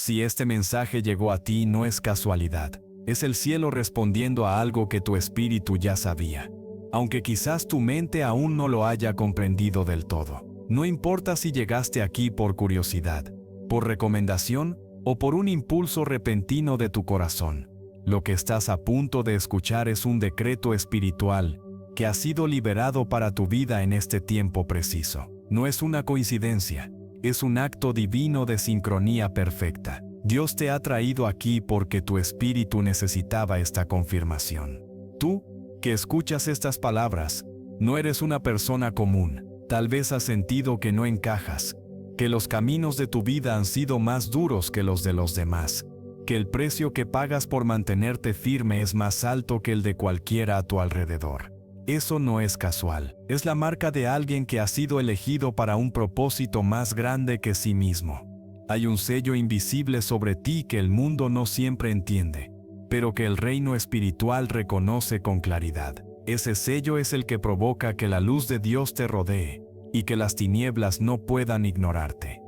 Si este mensaje llegó a ti, no es casualidad. Es el cielo respondiendo a algo que tu espíritu ya sabía, aunque quizás tu mente aún no lo haya comprendido del todo. No importa si llegaste aquí por curiosidad, por recomendación o por un impulso repentino de tu corazón. Lo que estás a punto de escuchar es un decreto espiritual que ha sido liberado para tu vida en este tiempo preciso. No es una coincidencia, es un acto divino de sincronía perfecta. Dios te ha traído aquí porque tu espíritu necesitaba esta confirmación. Tú, que escuchas estas palabras, no eres una persona común. Tal vez has sentido que no encajas, que los caminos de tu vida han sido más duros que los de los demás, que el precio que pagas por mantenerte firme es más alto que el de cualquiera a tu alrededor. Eso no es casual, es la marca de alguien que ha sido elegido para un propósito más grande que sí mismo. Hay un sello invisible sobre ti que el mundo no siempre entiende, pero que el reino espiritual reconoce con claridad. Ese sello es el que provoca que la luz de Dios te rodee y que las tinieblas no puedan ignorarte.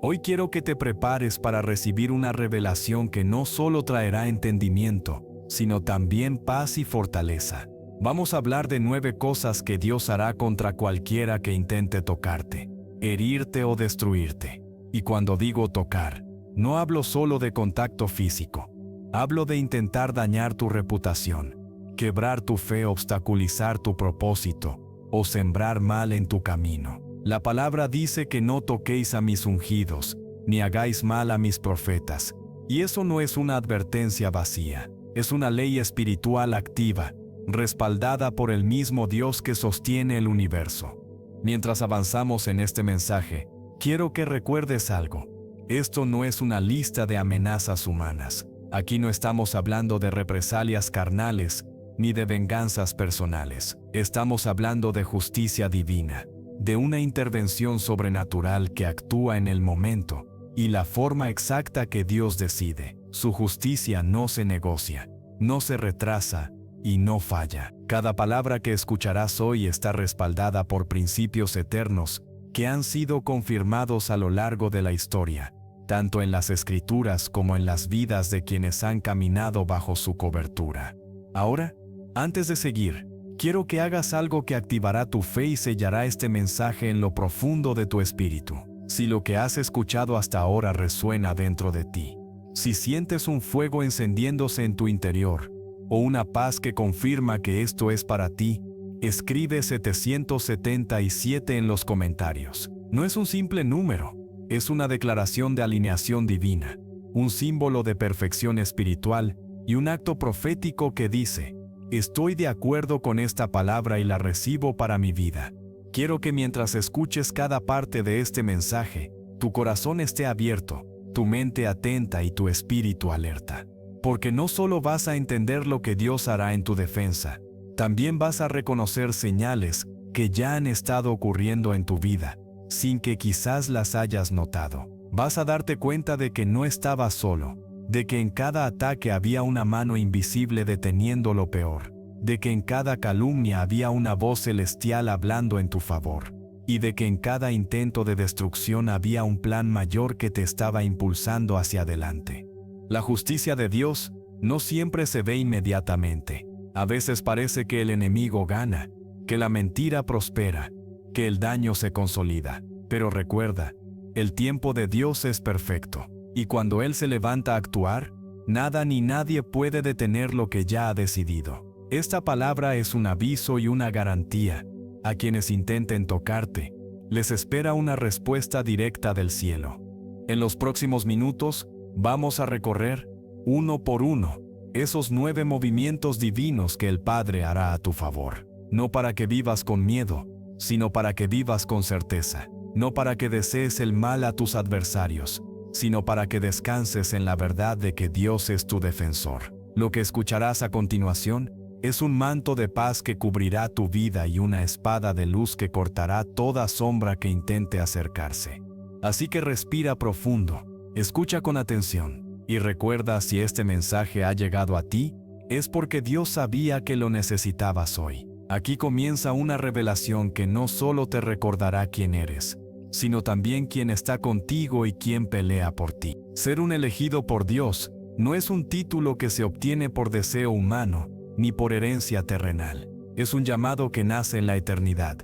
Hoy quiero que te prepares para recibir una revelación que no solo traerá entendimiento, sino también paz y fortaleza. Vamos a hablar de 9 cosas que Dios hará contra cualquiera que intente tocarte, herirte o destruirte. Y cuando digo tocar, no hablo solo de contacto físico. Hablo de intentar dañar tu reputación, quebrar tu fe, obstaculizar tu propósito o sembrar mal en tu camino. La palabra dice que no toquéis a mis ungidos, ni hagáis mal a mis profetas. Y eso no es una advertencia vacía, es una ley espiritual activa, respaldada por el mismo Dios que sostiene el universo. Mientras avanzamos en este mensaje, quiero que recuerdes algo. Esto no es una lista de amenazas humanas. Aquí no estamos hablando de represalias carnales, ni de venganzas personales. Estamos hablando de justicia divina, de una intervención sobrenatural que actúa en el momento y la forma exacta que Dios decide. Su justicia no se negocia, no se retrasa y no falla. Cada palabra que escucharás hoy está respaldada por principios eternos que han sido confirmados a lo largo de la historia, tanto en las Escrituras como en las vidas de quienes han caminado bajo su cobertura. Ahora, antes de seguir, quiero que hagas algo que activará tu fe y sellará este mensaje en lo profundo de tu espíritu. Si lo que has escuchado hasta ahora resuena dentro de ti, si sientes un fuego encendiéndose en tu interior, o una paz que confirma que esto es para ti, escribe 777 en los comentarios. No es un simple número, es una declaración de alineación divina, un símbolo de perfección espiritual y un acto profético que dice: estoy de acuerdo con esta palabra y la recibo para mi vida. Quiero que mientras escuches cada parte de este mensaje, tu corazón esté abierto, tu mente atenta y tu espíritu alerta. Porque no solo vas a entender lo que Dios hará en tu defensa, también vas a reconocer señales que ya han estado ocurriendo en tu vida, sin que quizás las hayas notado. Vas a darte cuenta de que no estabas solo, de que en cada ataque había una mano invisible deteniendo lo peor, de que en cada calumnia había una voz celestial hablando en tu favor, y de que en cada intento de destrucción había un plan mayor que te estaba impulsando hacia adelante. La justicia de Dios no siempre se ve inmediatamente. A veces parece que el enemigo gana, que la mentira prospera, que el daño se consolida. Pero recuerda, el tiempo de Dios es perfecto, y cuando Él se levanta a actuar, nada ni nadie puede detener lo que ya ha decidido. Esta palabra es un aviso y una garantía. A quienes intenten tocarte, les espera una respuesta directa del cielo. En los próximos minutos, vamos a recorrer, uno por uno, esos 9 movimientos divinos que el Padre hará a tu favor. No para que vivas con miedo, sino para que vivas con certeza. No para que desees el mal a tus adversarios, sino para que descanses en la verdad de que Dios es tu defensor. Lo que escucharás a continuación es un manto de paz que cubrirá tu vida y una espada de luz que cortará toda sombra que intente acercarse. Así que respira profundo, escucha con atención, y recuerda, si este mensaje ha llegado a ti, es porque Dios sabía que lo necesitabas hoy. Aquí comienza una revelación que no solo te recordará quién eres, sino también quién está contigo y quién pelea por ti. Ser un elegido por Dios no es un título que se obtiene por deseo humano, ni por herencia terrenal. Es un llamado que nace en la eternidad.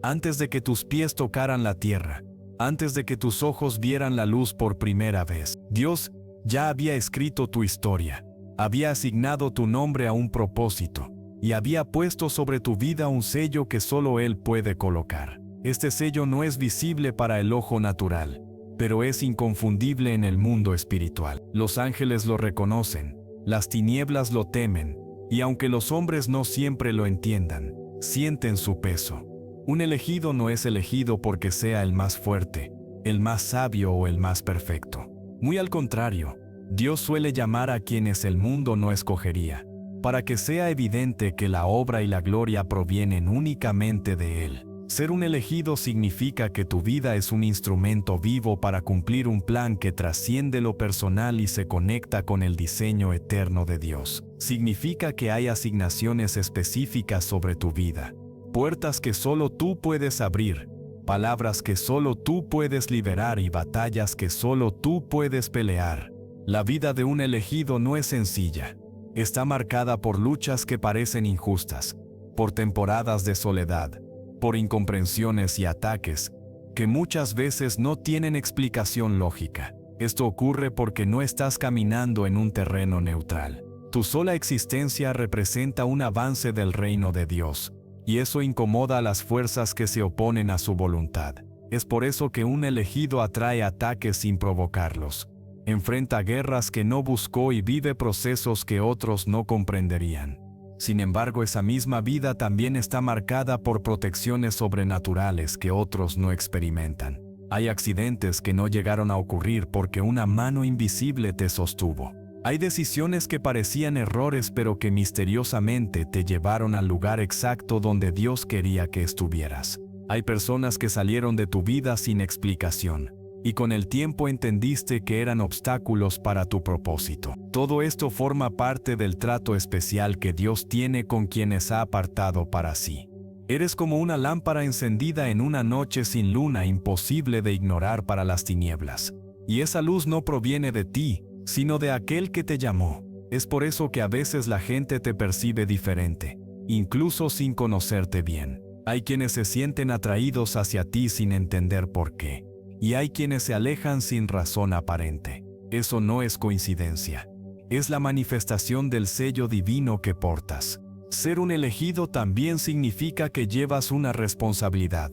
Antes de que tus pies tocaran la tierra, antes de que tus ojos vieran la luz por primera vez, Dios ya había escrito tu historia, había asignado tu nombre a un propósito, y había puesto sobre tu vida un sello que solo Él puede colocar. Este sello no es visible para el ojo natural, pero es inconfundible en el mundo espiritual. Los ángeles lo reconocen, las tinieblas lo temen, y aunque los hombres no siempre lo entiendan, sienten su peso. Un elegido no es elegido porque sea el más fuerte, el más sabio o el más perfecto. Muy al contrario, Dios suele llamar a quienes el mundo no escogería, para que sea evidente que la obra y la gloria provienen únicamente de Él. Ser un elegido significa que tu vida es un instrumento vivo para cumplir un plan que trasciende lo personal y se conecta con el diseño eterno de Dios. Significa que hay asignaciones específicas sobre tu vida, puertas que solo tú puedes abrir, palabras que solo tú puedes liberar y batallas que solo tú puedes pelear. La vida de un elegido no es sencilla. Está marcada por luchas que parecen injustas, por temporadas de soledad, por incomprensiones y ataques que muchas veces no tienen explicación lógica. Esto ocurre porque no estás caminando en un terreno neutral. Tu sola existencia representa un avance del reino de Dios, y eso incomoda a las fuerzas que se oponen a su voluntad. Es por eso que un elegido atrae ataques sin provocarlos. Enfrenta guerras que no buscó y vive procesos que otros no comprenderían. Sin embargo, esa misma vida también está marcada por protecciones sobrenaturales que otros no experimentan. Hay accidentes que no llegaron a ocurrir porque una mano invisible te sostuvo. Hay decisiones que parecían errores pero que misteriosamente te llevaron al lugar exacto donde Dios quería que estuvieras. Hay personas que salieron de tu vida sin explicación, y con el tiempo entendiste que eran obstáculos para tu propósito. Todo esto forma parte del trato especial que Dios tiene con quienes ha apartado para sí. Eres como una lámpara encendida en una noche sin luna, imposible de ignorar para las tinieblas. Y esa luz no proviene de ti, sino de aquel que te llamó. Es por eso que a veces la gente te percibe diferente, incluso sin conocerte bien. Hay quienes se sienten atraídos hacia ti sin entender por qué. Y hay quienes se alejan sin razón aparente. Eso no es coincidencia. Es la manifestación del sello divino que portas. Ser un elegido también significa que llevas una responsabilidad.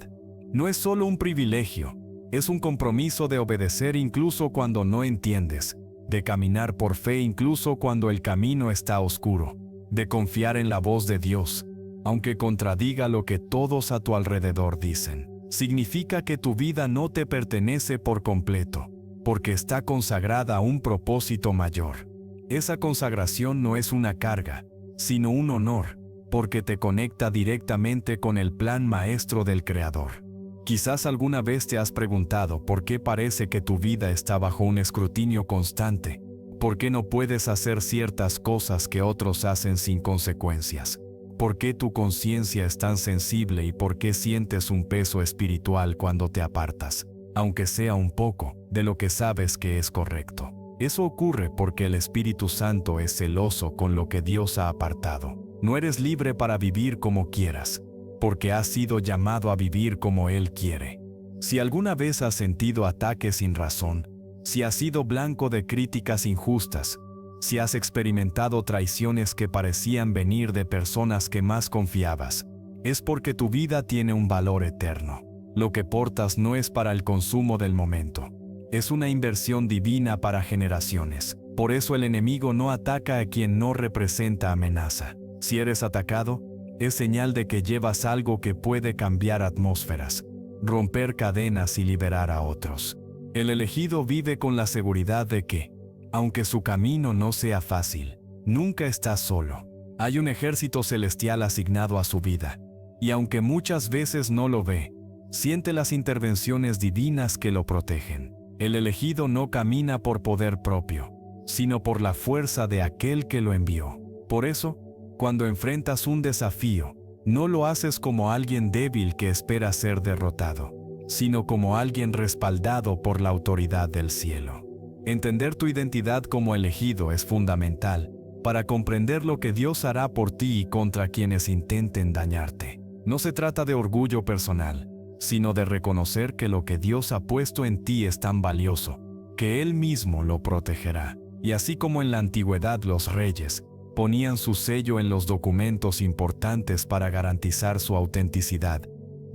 No es solo un privilegio, es un compromiso de obedecer incluso cuando no entiendes, de caminar por fe incluso cuando el camino está oscuro, de confiar en la voz de Dios, aunque contradiga lo que todos a tu alrededor dicen. Significa que tu vida no te pertenece por completo, porque está consagrada a un propósito mayor. Esa consagración no es una carga, sino un honor, porque te conecta directamente con el plan maestro del Creador. Quizás alguna vez te has preguntado por qué parece que tu vida está bajo un escrutinio constante, por qué no puedes hacer ciertas cosas que otros hacen sin consecuencias. ¿Por qué tu conciencia es tan sensible y por qué sientes un peso espiritual cuando te apartas, aunque sea un poco, de lo que sabes que es correcto? Eso ocurre porque el Espíritu Santo es celoso con lo que Dios ha apartado. No eres libre para vivir como quieras, porque has sido llamado a vivir como Él quiere. Si alguna vez has sentido ataques sin razón, si has sido blanco de críticas injustas, si has experimentado traiciones que parecían venir de personas que más confiabas, es porque tu vida tiene un valor eterno. Lo que portas no es para el consumo del momento. Es una inversión divina para generaciones. Por eso el enemigo no ataca a quien no representa amenaza. Si eres atacado, es señal de que llevas algo que puede cambiar atmósferas, romper cadenas y liberar a otros. El elegido vive con la seguridad de que, aunque su camino no sea fácil, nunca está solo. Hay un ejército celestial asignado a su vida, y aunque muchas veces no lo ve, siente las intervenciones divinas que lo protegen. El elegido no camina por poder propio, sino por la fuerza de aquel que lo envió. Por eso, cuando enfrentas un desafío, no lo haces como alguien débil que espera ser derrotado, sino como alguien respaldado por la autoridad del cielo. Entender tu identidad como elegido es fundamental para comprender lo que Dios hará por ti y contra quienes intenten dañarte. No se trata de orgullo personal, sino de reconocer que lo que Dios ha puesto en ti es tan valioso, que Él mismo lo protegerá. Y así como en la antigüedad los reyes ponían su sello en los documentos importantes para garantizar su autenticidad,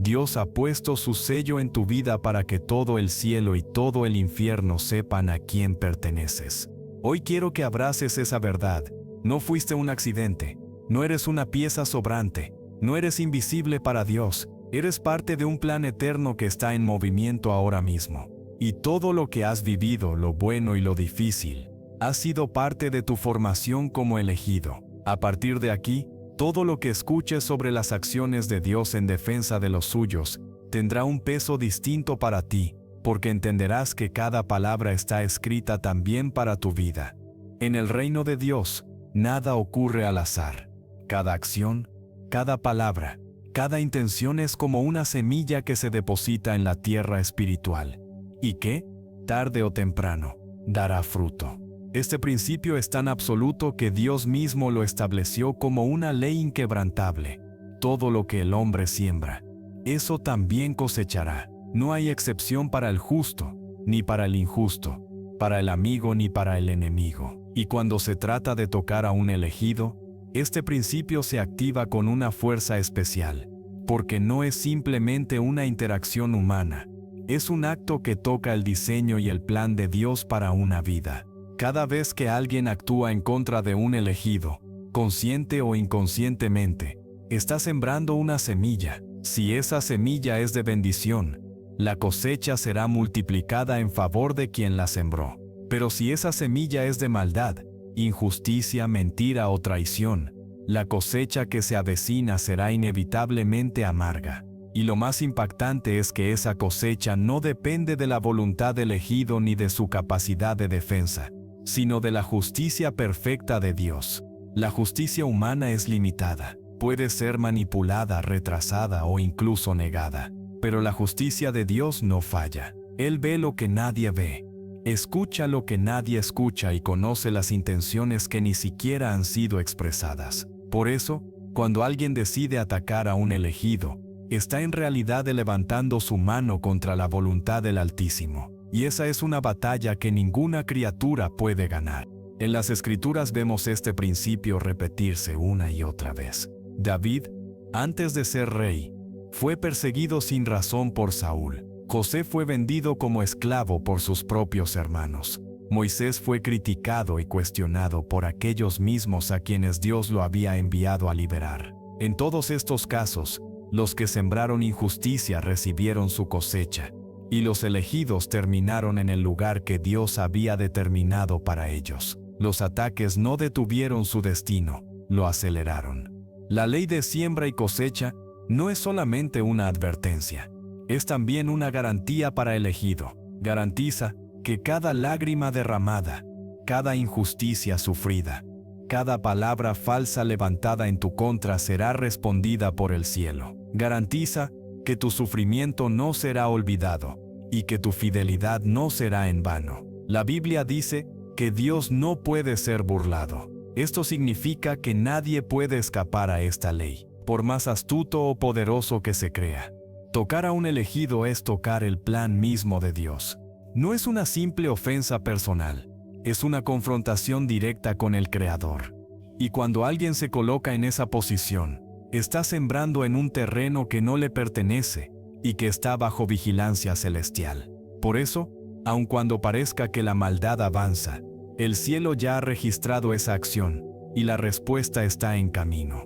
Dios ha puesto su sello en tu vida para que todo el cielo y todo el infierno sepan a quién perteneces. Hoy quiero que abraces esa verdad. No fuiste un accidente, no eres una pieza sobrante, no eres invisible para Dios, eres parte de un plan eterno que está en movimiento ahora mismo. Y todo lo que has vivido, lo bueno y lo difícil, ha sido parte de tu formación como elegido. A partir de aquí, todo lo que escuches sobre las acciones de Dios en defensa de los suyos tendrá un peso distinto para ti, porque entenderás que cada palabra está escrita también para tu vida. En el reino de Dios, nada ocurre al azar. Cada acción, cada palabra, cada intención es como una semilla que se deposita en la tierra espiritual, y que, tarde o temprano, dará fruto. Este principio es tan absoluto que Dios mismo lo estableció como una ley inquebrantable. Todo lo que el hombre siembra, eso también cosechará. No hay excepción para el justo, ni para el injusto, para el amigo ni para el enemigo. Y cuando se trata de tocar a un elegido, este principio se activa con una fuerza especial, porque no es simplemente una interacción humana, es un acto que toca el diseño y el plan de Dios para una vida. Cada vez que alguien actúa en contra de un elegido, consciente o inconscientemente, está sembrando una semilla. Si esa semilla es de bendición, la cosecha será multiplicada en favor de quien la sembró. Pero si esa semilla es de maldad, injusticia, mentira o traición, la cosecha que se avecina será inevitablemente amarga. Y lo más impactante es que esa cosecha no depende de la voluntad del elegido ni de su capacidad de defensa, sino de la justicia perfecta de Dios. La justicia humana es limitada, puede ser manipulada, retrasada o incluso negada. Pero la justicia de Dios no falla. Él ve lo que nadie ve, escucha lo que nadie escucha y conoce las intenciones que ni siquiera han sido expresadas. Por eso, cuando alguien decide atacar a un elegido, está en realidad levantando su mano contra la voluntad del Altísimo. Y esa es una batalla que ninguna criatura puede ganar. En las Escrituras vemos este principio repetirse una y otra vez. David, antes de ser rey, fue perseguido sin razón por Saúl. José fue vendido como esclavo por sus propios hermanos. Moisés fue criticado y cuestionado por aquellos mismos a quienes Dios lo había enviado a liberar. En todos estos casos, los que sembraron injusticia recibieron su cosecha, y los elegidos terminaron en el lugar que Dios había determinado para ellos. Los ataques no detuvieron su destino, lo aceleraron. La ley de siembra y cosecha no es solamente una advertencia, es también una garantía para el elegido. Garantiza que cada lágrima derramada, cada injusticia sufrida, cada palabra falsa levantada en tu contra será respondida por el cielo. Garantiza que tu sufrimiento no será olvidado y que tu fidelidad no será en vano. La Biblia dice que Dios no puede ser burlado. Esto significa que nadie puede escapar a esta ley, por más astuto o poderoso que se crea. Tocar a un elegido es tocar el plan mismo de Dios. No es una simple ofensa personal, es una confrontación directa con el Creador. Y cuando alguien se coloca en esa posición, está sembrando en un terreno que no le pertenece y que está bajo vigilancia celestial. Por eso, aun cuando parezca que la maldad avanza, el cielo ya ha registrado esa acción y la respuesta está en camino.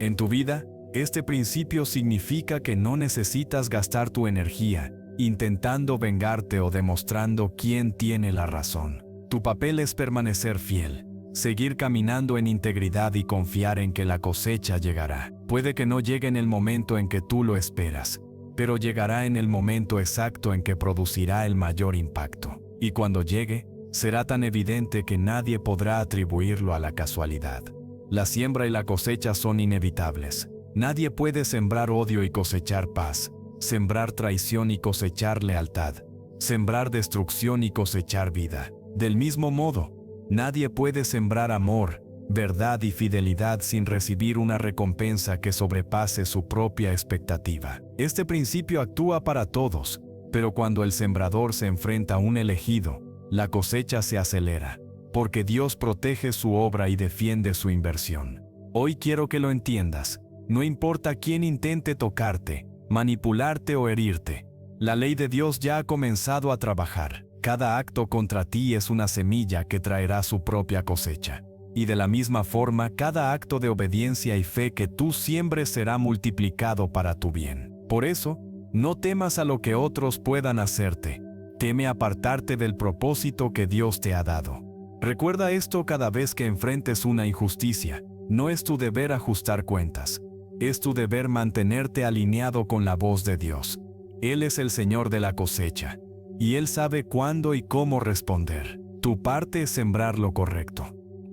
En tu vida, este principio significa que no necesitas gastar tu energía intentando vengarte o demostrando quién tiene la razón. Tu papel es permanecer fiel, seguir caminando en integridad y confiar en que la cosecha llegará. Puede que no llegue en el momento en que tú lo esperas, pero llegará en el momento exacto en que producirá el mayor impacto. Y cuando llegue, será tan evidente que nadie podrá atribuirlo a la casualidad. La siembra y la cosecha son inevitables. Nadie puede sembrar odio y cosechar paz, sembrar traición y cosechar lealtad, sembrar destrucción y cosechar vida. Del mismo modo, nadie puede sembrar amor, verdad y fidelidad sin recibir una recompensa que sobrepase su propia expectativa. Este principio actúa para todos, pero cuando el sembrador se enfrenta a un elegido, la cosecha se acelera, porque Dios protege su obra y defiende su inversión. Hoy quiero que lo entiendas. No importa quién intente tocarte, manipularte o herirte, la ley de Dios ya ha comenzado a trabajar. Cada acto contra ti es una semilla que traerá su propia cosecha. Y de la misma forma, cada acto de obediencia y fe que tú siembres será multiplicado para tu bien. Por eso, no temas a lo que otros puedan hacerte. Teme apartarte del propósito que Dios te ha dado. Recuerda esto cada vez que enfrentes una injusticia. No es tu deber ajustar cuentas. Es tu deber mantenerte alineado con la voz de Dios. Él es el Señor de la cosecha, y Él sabe cuándo y cómo responder. Tu parte es sembrar lo correcto,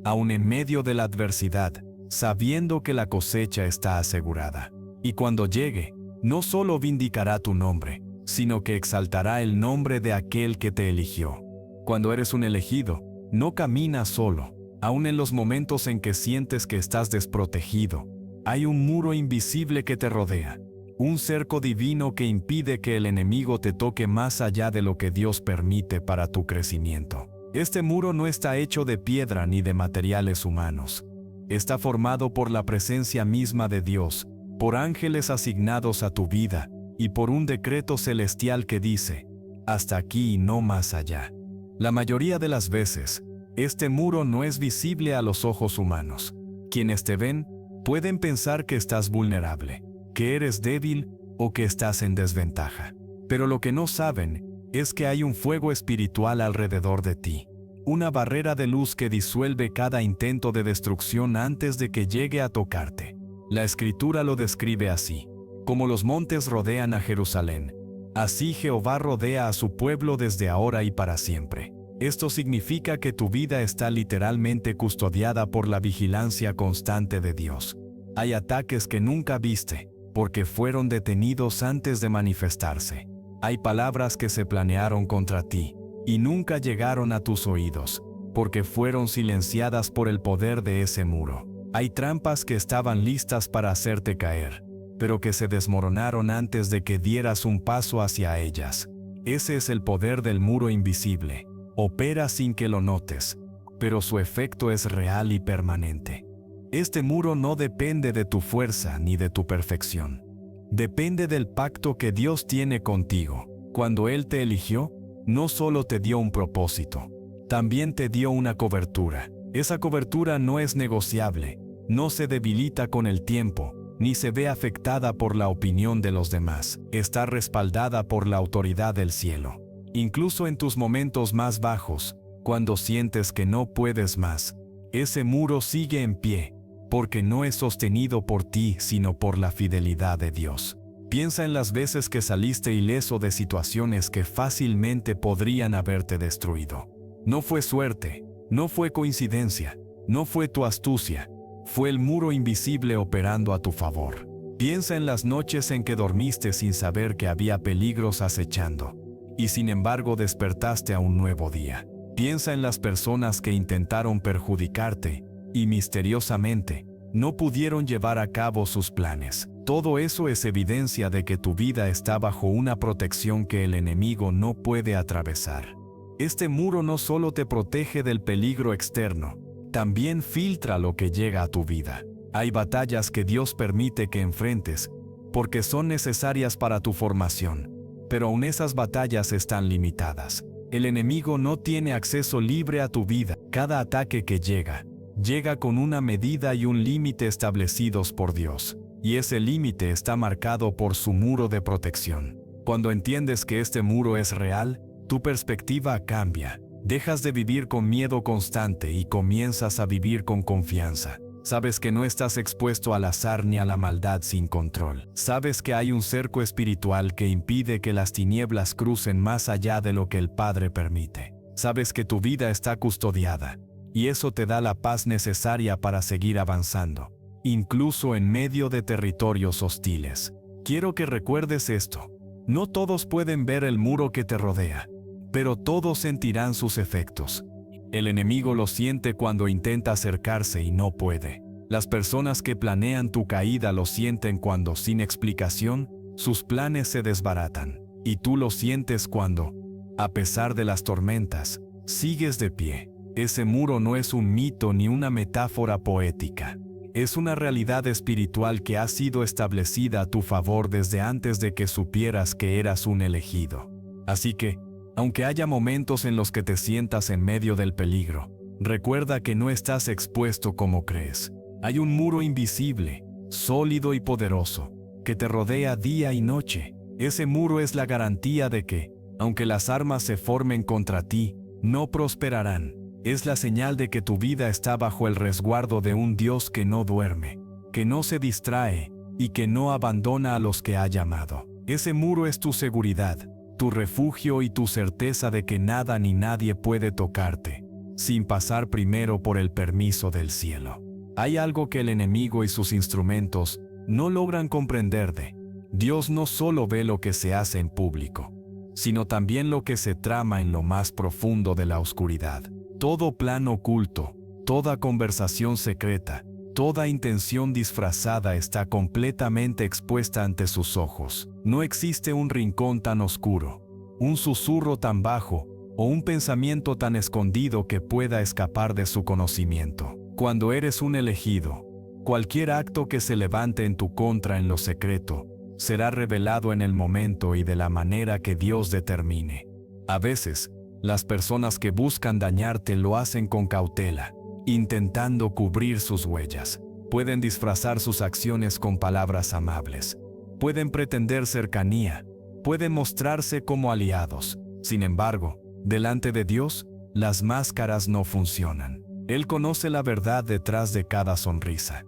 aun en medio de la adversidad, sabiendo que la cosecha está asegurada. Y cuando llegue, no solo vindicará tu nombre, sino que exaltará el nombre de aquel que te eligió. Cuando eres un elegido, no caminas solo. Aun en los momentos en que sientes que estás desprotegido, hay un muro invisible que te rodea, un cerco divino que impide que el enemigo te toque más allá de lo que Dios permite para tu crecimiento. Este muro no está hecho de piedra ni de materiales humanos. Está formado por la presencia misma de Dios, por ángeles asignados a tu vida, y por un decreto celestial que dice, hasta aquí y no más allá. La mayoría de las veces, este muro no es visible a los ojos humanos. Quienes te ven, pueden pensar que estás vulnerable, que eres débil o que estás en desventaja. Pero lo que no saben es que hay un fuego espiritual alrededor de ti, una barrera de luz que disuelve cada intento de destrucción antes de que llegue a tocarte. La Escritura lo describe así: como los montes rodean a Jerusalén, así Jehová rodea a su pueblo desde ahora y para siempre. Esto significa que tu vida está literalmente custodiada por la vigilancia constante de Dios. Hay ataques que nunca viste, porque fueron detenidos antes de manifestarse. Hay palabras que se planearon contra ti, y nunca llegaron a tus oídos, porque fueron silenciadas por el poder de ese muro. Hay trampas que estaban listas para hacerte caer, pero que se desmoronaron antes de que dieras un paso hacia ellas. Ese es el poder del muro invisible. Opera sin que lo notes, pero su efecto es real y permanente. Este muro no depende de tu fuerza ni de tu perfección. Depende del pacto que Dios tiene contigo. Cuando Él te eligió, no solo te dio un propósito, también te dio una cobertura. Esa cobertura no es negociable, no se debilita con el tiempo, ni se ve afectada por la opinión de los demás. Está respaldada por la autoridad del cielo. Incluso en tus momentos más bajos, cuando sientes que no puedes más, ese muro sigue en pie, porque no es sostenido por ti, sino por la fidelidad de Dios. Piensa en las veces que saliste ileso de situaciones que fácilmente podrían haberte destruido. No fue suerte, no fue coincidencia, no fue tu astucia, fue el muro invisible operando a tu favor. Piensa en las noches en que dormiste sin saber que había peligros acechando, y sin embargo despertaste a un nuevo día. Piensa en las personas que intentaron perjudicarte y misteriosamente no pudieron llevar a cabo sus planes. Todo eso es evidencia de que tu vida está bajo una protección que el enemigo no puede atravesar. Este muro no solo te protege del peligro externo, también filtra lo que llega a tu vida. Hay batallas que Dios permite que enfrentes porque son necesarias para tu formación. Pero aún esas batallas están limitadas. El enemigo no tiene acceso libre a tu vida. Cada ataque que llega con una medida y un límite establecidos por Dios. Y ese límite está marcado por su muro de protección. Cuando entiendes que este muro es real, tu perspectiva cambia. Dejas de vivir con miedo constante y comienzas a vivir con confianza. Sabes que no estás expuesto al azar ni a la maldad sin control. Sabes que hay un cerco espiritual que impide que las tinieblas crucen más allá de lo que el Padre permite. Sabes que tu vida está custodiada, y eso te da la paz necesaria para seguir avanzando, incluso en medio de territorios hostiles. Quiero que recuerdes esto. No todos pueden ver el muro que te rodea, pero todos sentirán sus efectos. El enemigo lo siente cuando intenta acercarse y no puede. Las personas que planean tu caída lo sienten cuando, sin explicación, sus planes se desbaratan. Y tú lo sientes cuando, a pesar de las tormentas, sigues de pie. Ese muro no es un mito ni una metáfora poética. Es una realidad espiritual que ha sido establecida a tu favor desde antes de que supieras que eras un elegido. Así que, aunque haya momentos en los que te sientas en medio del peligro, recuerda que no estás expuesto como crees. Hay un muro invisible, sólido y poderoso, que te rodea día y noche. Ese muro es la garantía de que, aunque las armas se formen contra ti, no prosperarán. Es la señal de que tu vida está bajo el resguardo de un Dios que no duerme, que no se distrae y que no abandona a los que ha llamado. Ese muro es tu seguridad, tu refugio y tu certeza de que nada ni nadie puede tocarte, sin pasar primero por el permiso del cielo. Hay algo que el enemigo y sus instrumentos no logran comprender de Dios. No solo ve lo que se hace en público, sino también lo que se trama en lo más profundo de la oscuridad. Todo plan oculto, toda conversación secreta, toda intención disfrazada está completamente expuesta ante sus ojos. No existe un rincón tan oscuro, un susurro tan bajo o un pensamiento tan escondido que pueda escapar de su conocimiento. Cuando eres un elegido, cualquier acto que se levante en tu contra en lo secreto será revelado en el momento y de la manera que Dios determine. A veces, las personas que buscan dañarte lo hacen con cautela, intentando cubrir sus huellas. Pueden disfrazar sus acciones con palabras amables. Pueden pretender cercanía. Pueden mostrarse como aliados. Sin embargo, delante de Dios, las máscaras no funcionan. Él conoce la verdad detrás de cada sonrisa,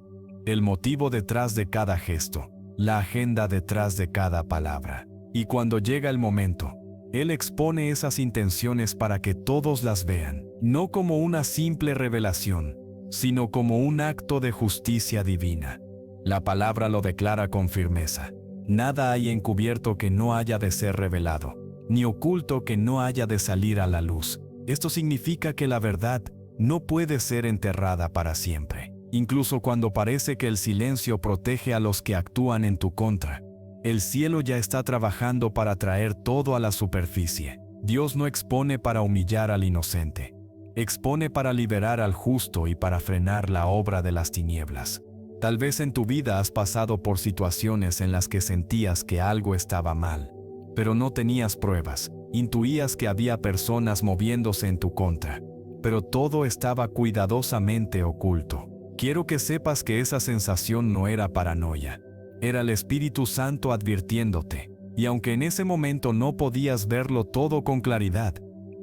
el motivo detrás de cada gesto, la agenda detrás de cada palabra. Y cuando llega el momento, Él expone esas intenciones para que todos las vean, no como una simple revelación, sino como un acto de justicia divina. La palabra lo declara con firmeza. Nada hay encubierto que no haya de ser revelado, ni oculto que no haya de salir a la luz. Esto significa que la verdad no puede ser enterrada para siempre. Incluso cuando parece que el silencio protege a los que actúan en tu contra, el cielo ya está trabajando para traer todo a la superficie. Dios no expone para humillar al inocente, expone para liberar al justo y para frenar la obra de las tinieblas. Tal vez en tu vida has pasado por situaciones en las que sentías que algo estaba mal, pero no tenías pruebas. Intuías que había personas moviéndose en tu contra, pero todo estaba cuidadosamente oculto. Quiero que sepas que esa sensación no era paranoia. Era el Espíritu Santo advirtiéndote. Y aunque en ese momento no podías verlo todo con claridad,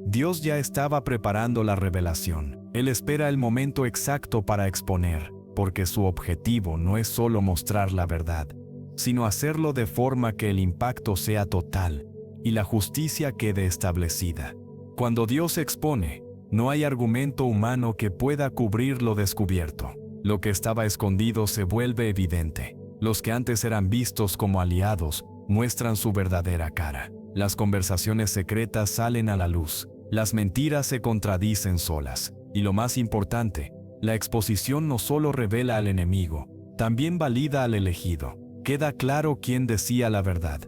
Dios ya estaba preparando la revelación. Él espera el momento exacto para exponer, porque su objetivo no es solo mostrar la verdad, sino hacerlo de forma que el impacto sea total y la justicia quede establecida. Cuando Dios expone, no hay argumento humano que pueda cubrir lo descubierto. Lo que estaba escondido se vuelve evidente. Los que antes eran vistos como aliados muestran su verdadera cara. Las conversaciones secretas salen a la luz. Las mentiras se contradicen solas. Y lo más importante, la exposición no solo revela al enemigo, también valida al elegido. Queda claro quién decía la verdad,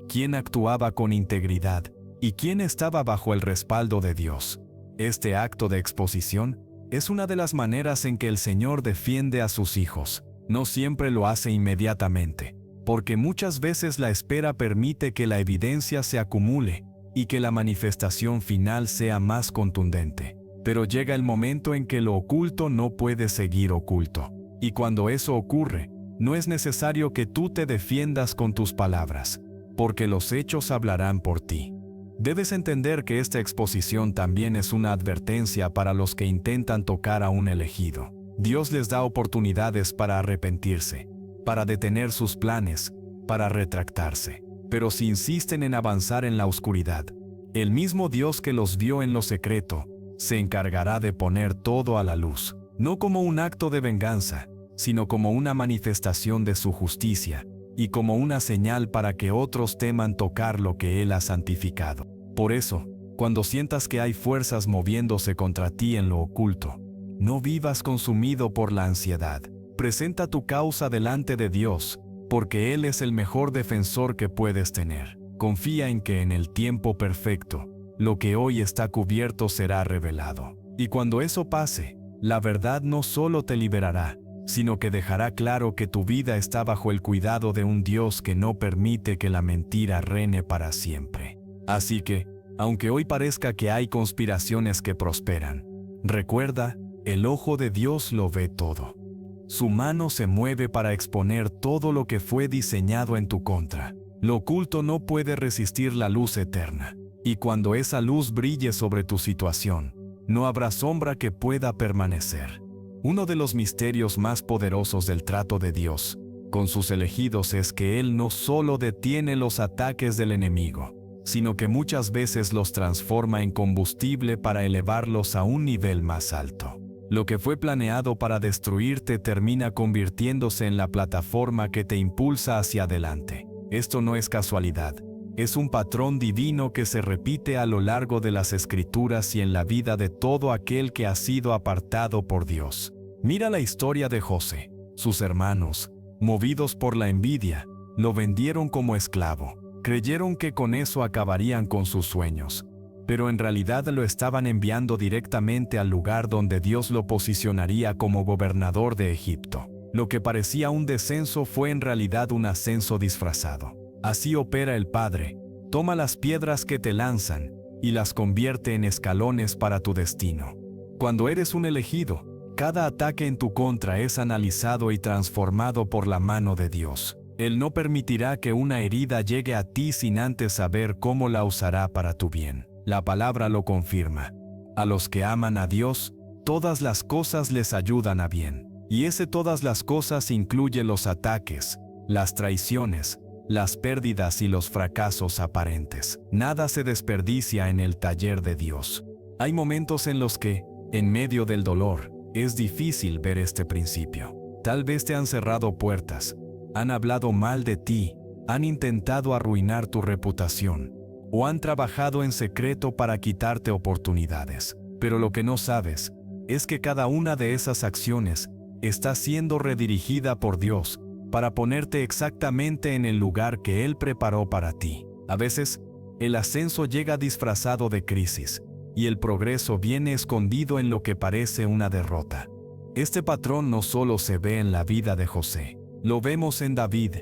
quién actuaba con integridad y quién estaba bajo el respaldo de Dios. Este acto de exposición es una de las maneras en que el Señor defiende a sus hijos. No siempre lo hace inmediatamente, porque muchas veces la espera permite que la evidencia se acumule y que la manifestación final sea más contundente. Pero llega el momento en que lo oculto no puede seguir oculto. Y cuando eso ocurre, no es necesario que tú te defiendas con tus palabras, porque los hechos hablarán por ti. Debes entender que esta exposición también es una advertencia para los que intentan tocar a un elegido. Dios les da oportunidades para arrepentirse, para detener sus planes, para retractarse. Pero si insisten en avanzar en la oscuridad, el mismo Dios que los vio en lo secreto, se encargará de poner todo a la luz, no como un acto de venganza, sino como una manifestación de su justicia, y como una señal para que otros teman tocar lo que Él ha santificado. Por eso, Cuando sientas que hay fuerzas moviéndose contra ti en lo oculto, no vivas consumido por la ansiedad. Presenta tu causa delante de Dios, porque Él es el mejor defensor que puedes tener. Confía en que en el tiempo perfecto, lo que hoy está cubierto será revelado. Y cuando eso pase, la verdad no solo te liberará, sino que dejará claro que tu vida está bajo el cuidado de un Dios que no permite que la mentira reine para siempre. Así que, aunque hoy parezca que hay conspiraciones que prosperan, recuerda, el ojo de Dios lo ve todo. Su mano se mueve para exponer todo lo que fue diseñado en tu contra. Lo oculto no puede resistir la luz eterna, y cuando esa luz brille sobre tu situación, no habrá sombra que pueda permanecer. Uno de los misterios más poderosos del trato de Dios con sus elegidos es que Él no solo detiene los ataques del enemigo, sino que muchas veces los transforma en combustible para elevarlos a un nivel más alto. Lo que fue planeado para destruirte termina convirtiéndose en la plataforma que te impulsa hacia adelante. Esto no es casualidad, es un patrón divino que se repite a lo largo de las Escrituras y en la vida de todo aquel que ha sido apartado por Dios. Mira la historia de José. Sus hermanos, movidos por la envidia, lo vendieron como esclavo. Creyeron que con eso acabarían con sus sueños, pero en realidad lo estaban enviando directamente al lugar donde Dios lo posicionaría como gobernador de Egipto. Lo que parecía un descenso fue en realidad un ascenso disfrazado. Así opera el Padre. Toma las piedras que te lanzan y las convierte en escalones para tu destino. Cuando eres un elegido, cada ataque en tu contra es analizado y transformado por la mano de Dios. Él no permitirá que una herida llegue a ti sin antes saber cómo la usará para tu bien. La palabra lo confirma. A los que aman a Dios, todas las cosas les ayudan a bien. Y ese todas las cosas incluye los ataques, las traiciones, las pérdidas y los fracasos aparentes. Nada se desperdicia en el taller de Dios. Hay momentos en los que, en medio del dolor, es difícil ver este principio. Tal vez te han cerrado puertas, han hablado mal de ti, han intentado arruinar tu reputación, o han trabajado en secreto para quitarte oportunidades. Pero lo que no sabes es que cada una de esas acciones está siendo redirigida por Dios para ponerte exactamente en el lugar que Él preparó para ti. A veces, el ascenso llega disfrazado de crisis, y el progreso viene escondido en lo que parece una derrota. Este patrón no solo se ve en la vida de José, lo vemos en David,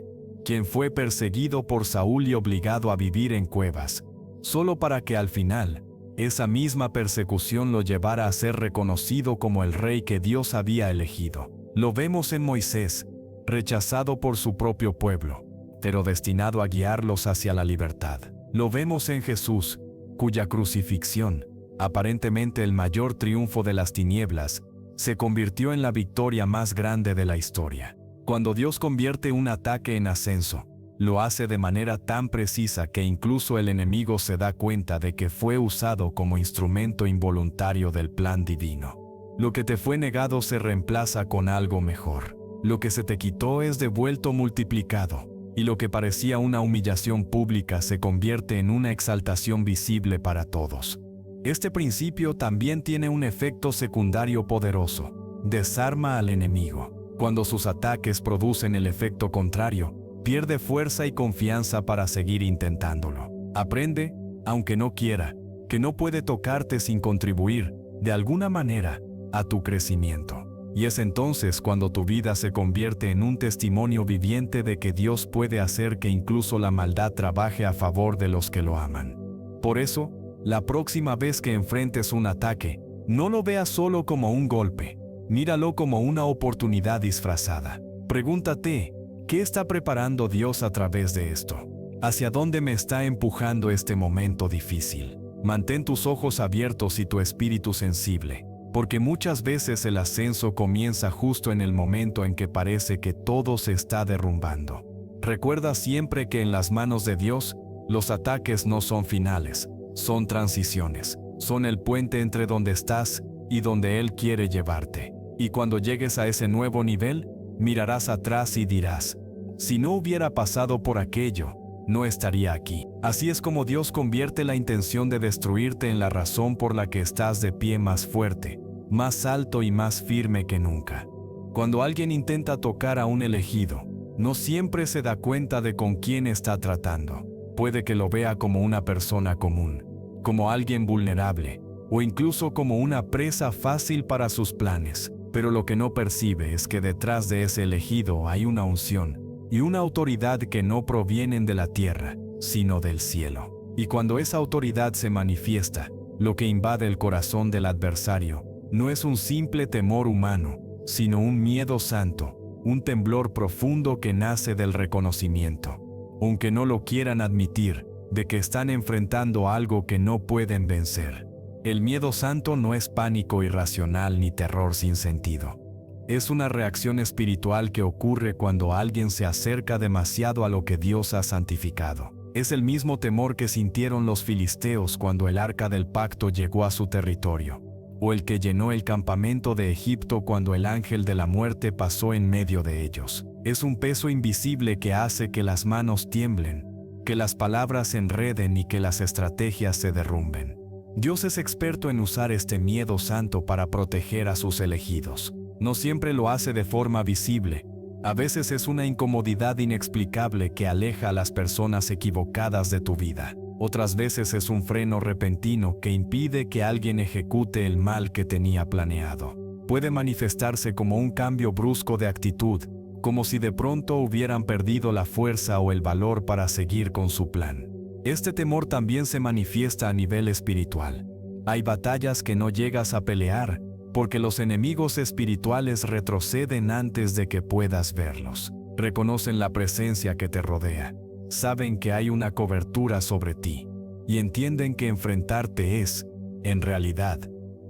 quien fue perseguido por Saúl y obligado a vivir en cuevas, solo para que al final, esa misma persecución lo llevara a ser reconocido como el rey que Dios había elegido. Lo vemos en Moisés, rechazado por su propio pueblo, pero destinado a guiarlos hacia la libertad. Lo vemos en Jesús, cuya crucifixión, aparentemente el mayor triunfo de las tinieblas, se convirtió en la victoria más grande de la historia. Cuando Dios convierte un ataque en ascenso, lo hace de manera tan precisa que incluso el enemigo se da cuenta de que fue usado como instrumento involuntario del plan divino. Lo que te fue negado se reemplaza con algo mejor. Lo que se te quitó es devuelto multiplicado, y lo que parecía una humillación pública se convierte en una exaltación visible para todos. Este principio también tiene un efecto secundario poderoso. Desarma al enemigo. Cuando sus ataques producen el efecto contrario, pierde fuerza y confianza para seguir intentándolo. Aprende, aunque no quiera, que no puede tocarte sin contribuir, de alguna manera, a tu crecimiento. Y es entonces cuando tu vida se convierte en un testimonio viviente de que Dios puede hacer que incluso la maldad trabaje a favor de los que lo aman. Por eso, la próxima vez que enfrentes un ataque, no lo veas solo como un golpe, míralo como una oportunidad disfrazada. Pregúntate, ¿qué está preparando Dios a través de esto? ¿Hacia dónde me está empujando este momento difícil? Mantén tus ojos abiertos y tu espíritu sensible, porque muchas veces el ascenso comienza justo en el momento en que parece que todo se está derrumbando. Recuerda siempre que en las manos de Dios, los ataques no son finales, son transiciones, son el puente entre donde estás y donde Él quiere llevarte. Y cuando llegues a ese nuevo nivel, mirarás atrás y dirás, si no hubiera pasado por aquello, no estaría aquí. Así es como Dios convierte la intención de destruirte en la razón por la que estás de pie más fuerte, más alto y más firme que nunca. Cuando alguien intenta tocar a un elegido, no siempre se da cuenta de con quién está tratando. Puede que lo vea como una persona común, como alguien vulnerable, o incluso como una presa fácil para sus planes. Pero lo que no percibe es que detrás de ese elegido hay una unción y una autoridad que no provienen de la tierra, sino del cielo. Y cuando esa autoridad se manifiesta, lo que invade el corazón del adversario no es un simple temor humano, sino un miedo santo, un temblor profundo que nace del reconocimiento, aunque no lo quieran admitir, de que están enfrentando algo que no pueden vencer. El miedo santo no es pánico irracional ni terror sin sentido. Es una reacción espiritual que ocurre cuando alguien se acerca demasiado a lo que Dios ha santificado. Es el mismo temor que sintieron los filisteos cuando el arca del pacto llegó a su territorio, o el que llenó el campamento de Egipto cuando el ángel de la muerte pasó en medio de ellos. Es un peso invisible que hace que las manos tiemblen, que las palabras se enreden y que las estrategias se derrumben. Dios es experto en usar este miedo santo para proteger a sus elegidos. No siempre lo hace de forma visible. A veces es una incomodidad inexplicable que aleja a las personas equivocadas de tu vida. Otras veces es un freno repentino que impide que alguien ejecute el mal que tenía planeado. Puede manifestarse como un cambio brusco de actitud, como si de pronto hubieran perdido la fuerza o el valor para seguir con su plan. Este temor también se manifiesta a nivel espiritual. Hay batallas que no llegas a pelear, porque los enemigos espirituales retroceden antes de que puedas verlos. Reconocen la presencia que te rodea, saben que hay una cobertura sobre ti, y entienden que enfrentarte es, en realidad,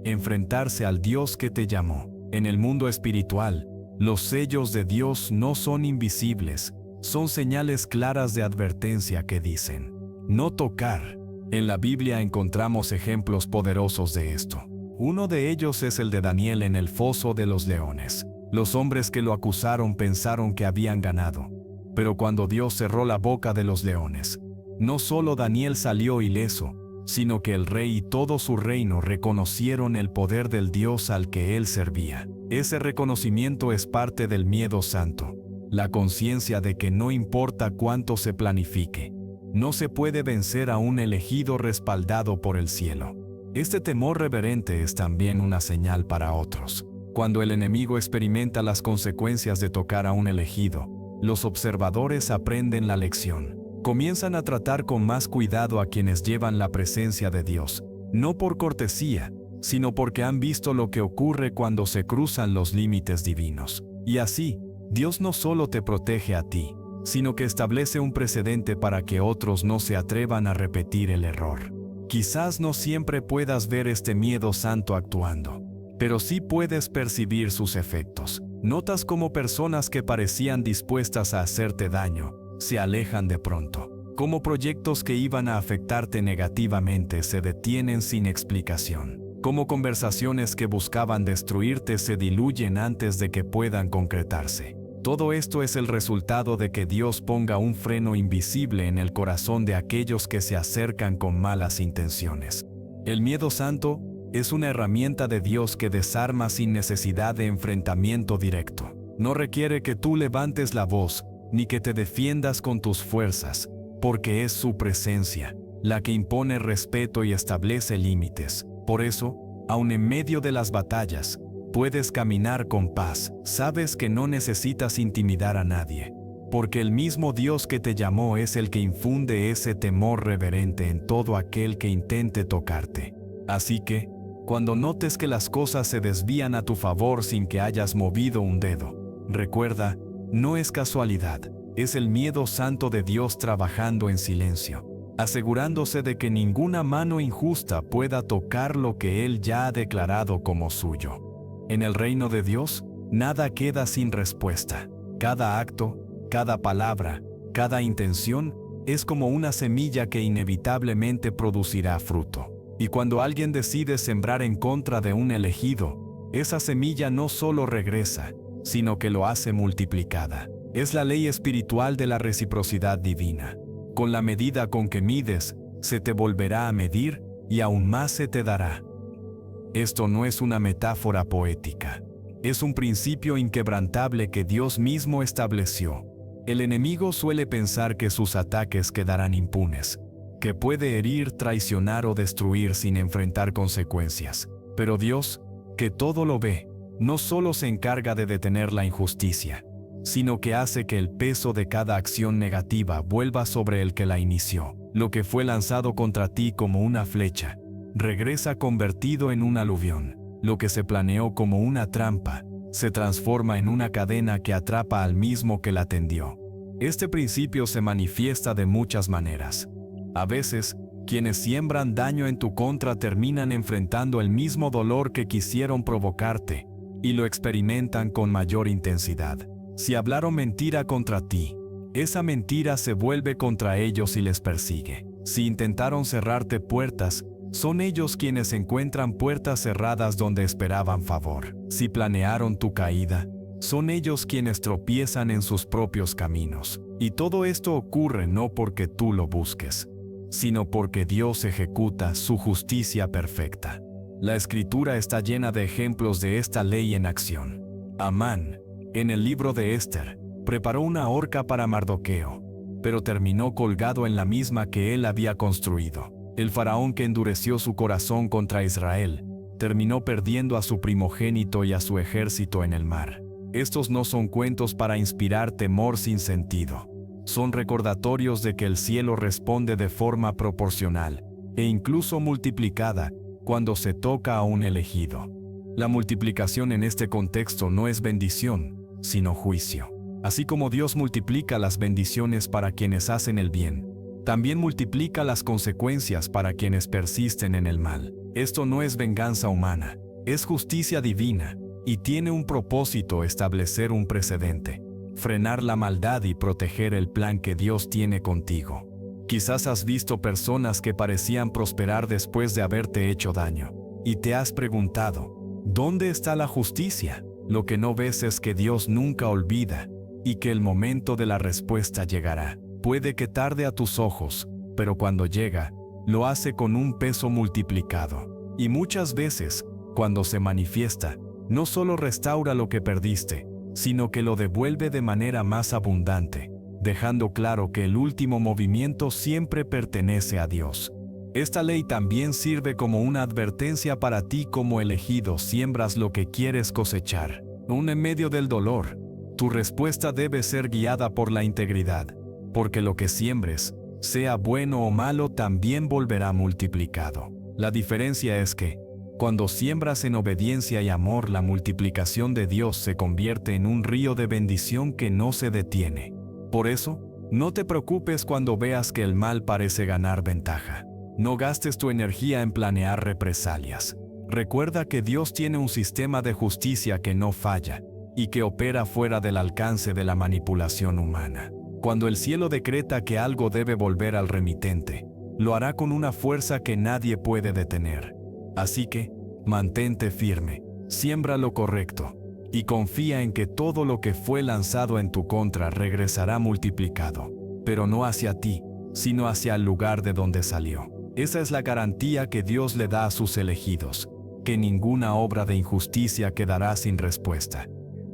enfrentarse al Dios que te llamó. En el mundo espiritual, los sellos de Dios no son invisibles, son señales claras de advertencia que dicen, no tocar. En la Biblia encontramos ejemplos poderosos de esto. Uno de ellos es el de Daniel en el foso de los leones. Los hombres que lo acusaron pensaron que habían ganado, pero cuando Dios cerró la boca de los leones, no solo Daniel salió ileso, sino que el rey y todo su reino reconocieron el poder del Dios al que él servía. Ese reconocimiento es parte del miedo santo, la conciencia de que no importa cuánto se planifique, no se puede vencer a un elegido respaldado por el cielo. Este temor reverente es también una señal para otros. Cuando el enemigo experimenta las consecuencias de tocar a un elegido, los observadores aprenden la lección. Comienzan a tratar con más cuidado a quienes llevan la presencia de Dios, no por cortesía, sino porque han visto lo que ocurre cuando se cruzan los límites divinos. Y así, Dios no solo te protege a ti, sino que establece un precedente para que otros no se atrevan a repetir el error. Quizás no siempre puedas ver este miedo santo actuando, pero sí puedes percibir sus efectos. Notas cómo personas que parecían dispuestas a hacerte daño, se alejan de pronto. Cómo proyectos que iban a afectarte negativamente se detienen sin explicación. Cómo conversaciones que buscaban destruirte se diluyen antes de que puedan concretarse. Todo esto es el resultado de que Dios ponga un freno invisible en el corazón de aquellos que se acercan con malas intenciones. El miedo santo es una herramienta de Dios que desarma sin necesidad de enfrentamiento directo. No requiere que tú levantes la voz, ni que te defiendas con tus fuerzas, porque es su presencia la que impone respeto y establece límites. Por eso, aun en medio de las batallas, puedes caminar con paz. Sabes que no necesitas intimidar a nadie, porque el mismo Dios que te llamó es el que infunde ese temor reverente en todo aquel que intente tocarte. Así que, cuando notes que las cosas se desvían a tu favor sin que hayas movido un dedo, recuerda, no es casualidad, es el miedo santo de Dios trabajando en silencio, asegurándose de que ninguna mano injusta pueda tocar lo que Él ya ha declarado como suyo. En el reino de Dios, nada queda sin respuesta. Cada acto, cada palabra, cada intención es como una semilla que inevitablemente producirá fruto. Y cuando alguien decide sembrar en contra de un elegido, esa semilla no solo regresa, sino que lo hace multiplicada. Es la ley espiritual de la reciprocidad divina. Con la medida con que mides, se te volverá a medir y aún más se te dará. Esto no es una metáfora poética. Es un principio inquebrantable que Dios mismo estableció. El enemigo suele pensar que sus ataques quedarán impunes, que puede herir, traicionar o destruir sin enfrentar consecuencias. Pero Dios, que todo lo ve, no solo se encarga de detener la injusticia, sino que hace que el peso de cada acción negativa vuelva sobre el que la inició. Lo que fue lanzado contra ti como una flecha, regresa convertido en un aluvión. Lo que se planeó como una trampa, se transforma en una cadena que atrapa al mismo que la tendió. Este principio se manifiesta de muchas maneras. A veces, quienes siembran daño en tu contra terminan enfrentando el mismo dolor que quisieron provocarte, y lo experimentan con mayor intensidad. Si hablaron mentira contra ti, esa mentira se vuelve contra ellos y les persigue. Si intentaron cerrarte puertas, son ellos quienes encuentran puertas cerradas donde esperaban favor. Si planearon tu caída, son ellos quienes tropiezan en sus propios caminos. Y todo esto ocurre no porque tú lo busques, sino porque Dios ejecuta su justicia perfecta. La Escritura está llena de ejemplos de esta ley en acción. Amán, en el libro de Esther, preparó una horca para Mardoqueo, pero terminó colgado en la misma que él había construido. El faraón que endureció su corazón contra Israel, terminó perdiendo a su primogénito y a su ejército en el mar. Estos no son cuentos para inspirar temor sin sentido. Son recordatorios de que el cielo responde de forma proporcional, e incluso multiplicada, cuando se toca a un elegido. La multiplicación en este contexto no es bendición, sino juicio. Así como Dios multiplica las bendiciones para quienes hacen el bien, también multiplica las consecuencias para quienes persisten en el mal. Esto no es venganza humana, es justicia divina, y tiene un propósito: establecer un precedente, frenar la maldad y proteger el plan que Dios tiene contigo. Quizás has visto personas que parecían prosperar después de haberte hecho daño, y te has preguntado, ¿dónde está la justicia? Lo que no ves es que Dios nunca olvida, y que el momento de la respuesta llegará. Puede que tarde a tus ojos, pero cuando llega, lo hace con un peso multiplicado. Y muchas veces, cuando se manifiesta, no solo restaura lo que perdiste, sino que lo devuelve de manera más abundante, dejando claro que el último movimiento siempre pertenece a Dios. Esta ley también sirve como una advertencia para ti como elegido: siembras lo que quieres cosechar. Aún en medio del dolor, tu respuesta debe ser guiada por la integridad, porque lo que siembres, sea bueno o malo, también volverá multiplicado. La diferencia es que, cuando siembras en obediencia y amor, la multiplicación de Dios se convierte en un río de bendición que no se detiene. Por eso, no te preocupes cuando veas que el mal parece ganar ventaja. No gastes tu energía en planear represalias. Recuerda que Dios tiene un sistema de justicia que no falla, y que opera fuera del alcance de la manipulación humana. Cuando el cielo decreta que algo debe volver al remitente, lo hará con una fuerza que nadie puede detener. Así que, mantente firme, siembra lo correcto, y confía en que todo lo que fue lanzado en tu contra regresará multiplicado, pero no hacia ti, sino hacia el lugar de donde salió. Esa es la garantía que Dios le da a sus elegidos, que ninguna obra de injusticia quedará sin respuesta,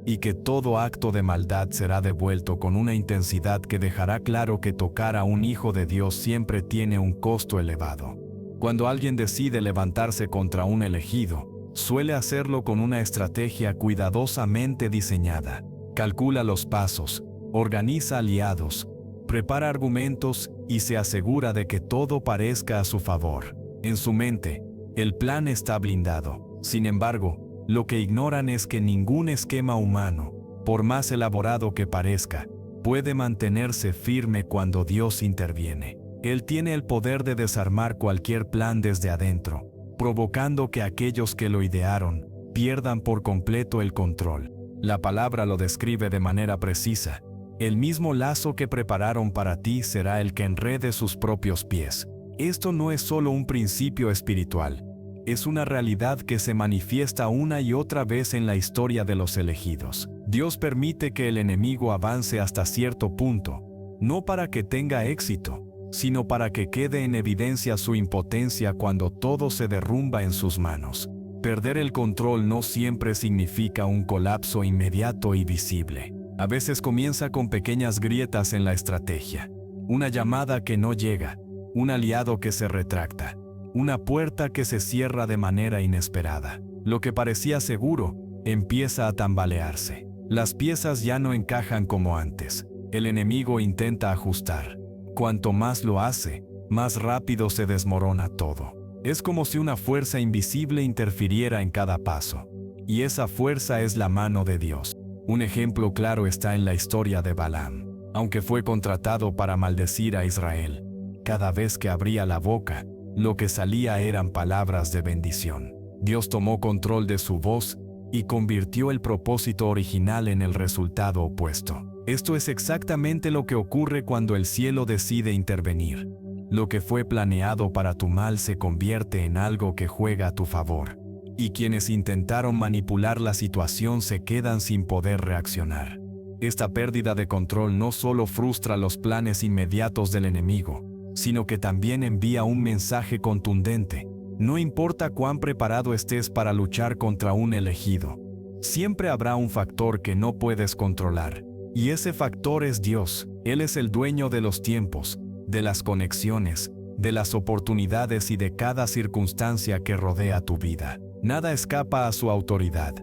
y que todo acto de maldad será devuelto con una intensidad que dejará claro que tocar a un hijo de Dios siempre tiene un costo elevado. Cuando alguien decide levantarse contra un elegido, suele hacerlo con una estrategia cuidadosamente diseñada. Calcula los pasos, organiza aliados, prepara argumentos y se asegura de que todo parezca a su favor. En su mente, el plan está blindado. Sin embargo, lo que ignoran es que ningún esquema humano, por más elaborado que parezca, puede mantenerse firme cuando Dios interviene. Él tiene el poder de desarmar cualquier plan desde adentro, provocando que aquellos que lo idearon pierdan por completo el control. La palabra lo describe de manera precisa: el mismo lazo que prepararon para ti será el que enrede sus propios pies. Esto no es solo un principio espiritual, es una realidad que se manifiesta una y otra vez en la historia de los elegidos. Dios permite que el enemigo avance hasta cierto punto, no para que tenga éxito, sino para que quede en evidencia su impotencia cuando todo se derrumba en sus manos. Perder el control no siempre significa un colapso inmediato y visible. A veces comienza con pequeñas grietas en la estrategia. Una llamada que no llega, un aliado que se retracta, una puerta que se cierra de manera inesperada. Lo que parecía seguro empieza a tambalearse. Las piezas ya no encajan como antes. El enemigo intenta ajustar. Cuanto más lo hace, más rápido se desmorona todo. Es como si una fuerza invisible interfiriera en cada paso. Y esa fuerza es la mano de Dios. Un ejemplo claro está en la historia de Balaam. Aunque fue contratado para maldecir a Israel, cada vez que abría la boca, lo que salía eran palabras de bendición. Dios tomó control de su voz y convirtió el propósito original en el resultado opuesto. Esto es exactamente lo que ocurre cuando el cielo decide intervenir. Lo que fue planeado para tu mal se convierte en algo que juega a tu favor. Y quienes intentaron manipular la situación se quedan sin poder reaccionar. Esta pérdida de control no solo frustra los planes inmediatos del enemigo, sino que también envía un mensaje contundente. No importa cuán preparado estés para luchar contra un elegido, siempre habrá un factor que no puedes controlar. Y ese factor es Dios. Él es el dueño de los tiempos, de las conexiones, de las oportunidades y de cada circunstancia que rodea tu vida. Nada escapa a su autoridad.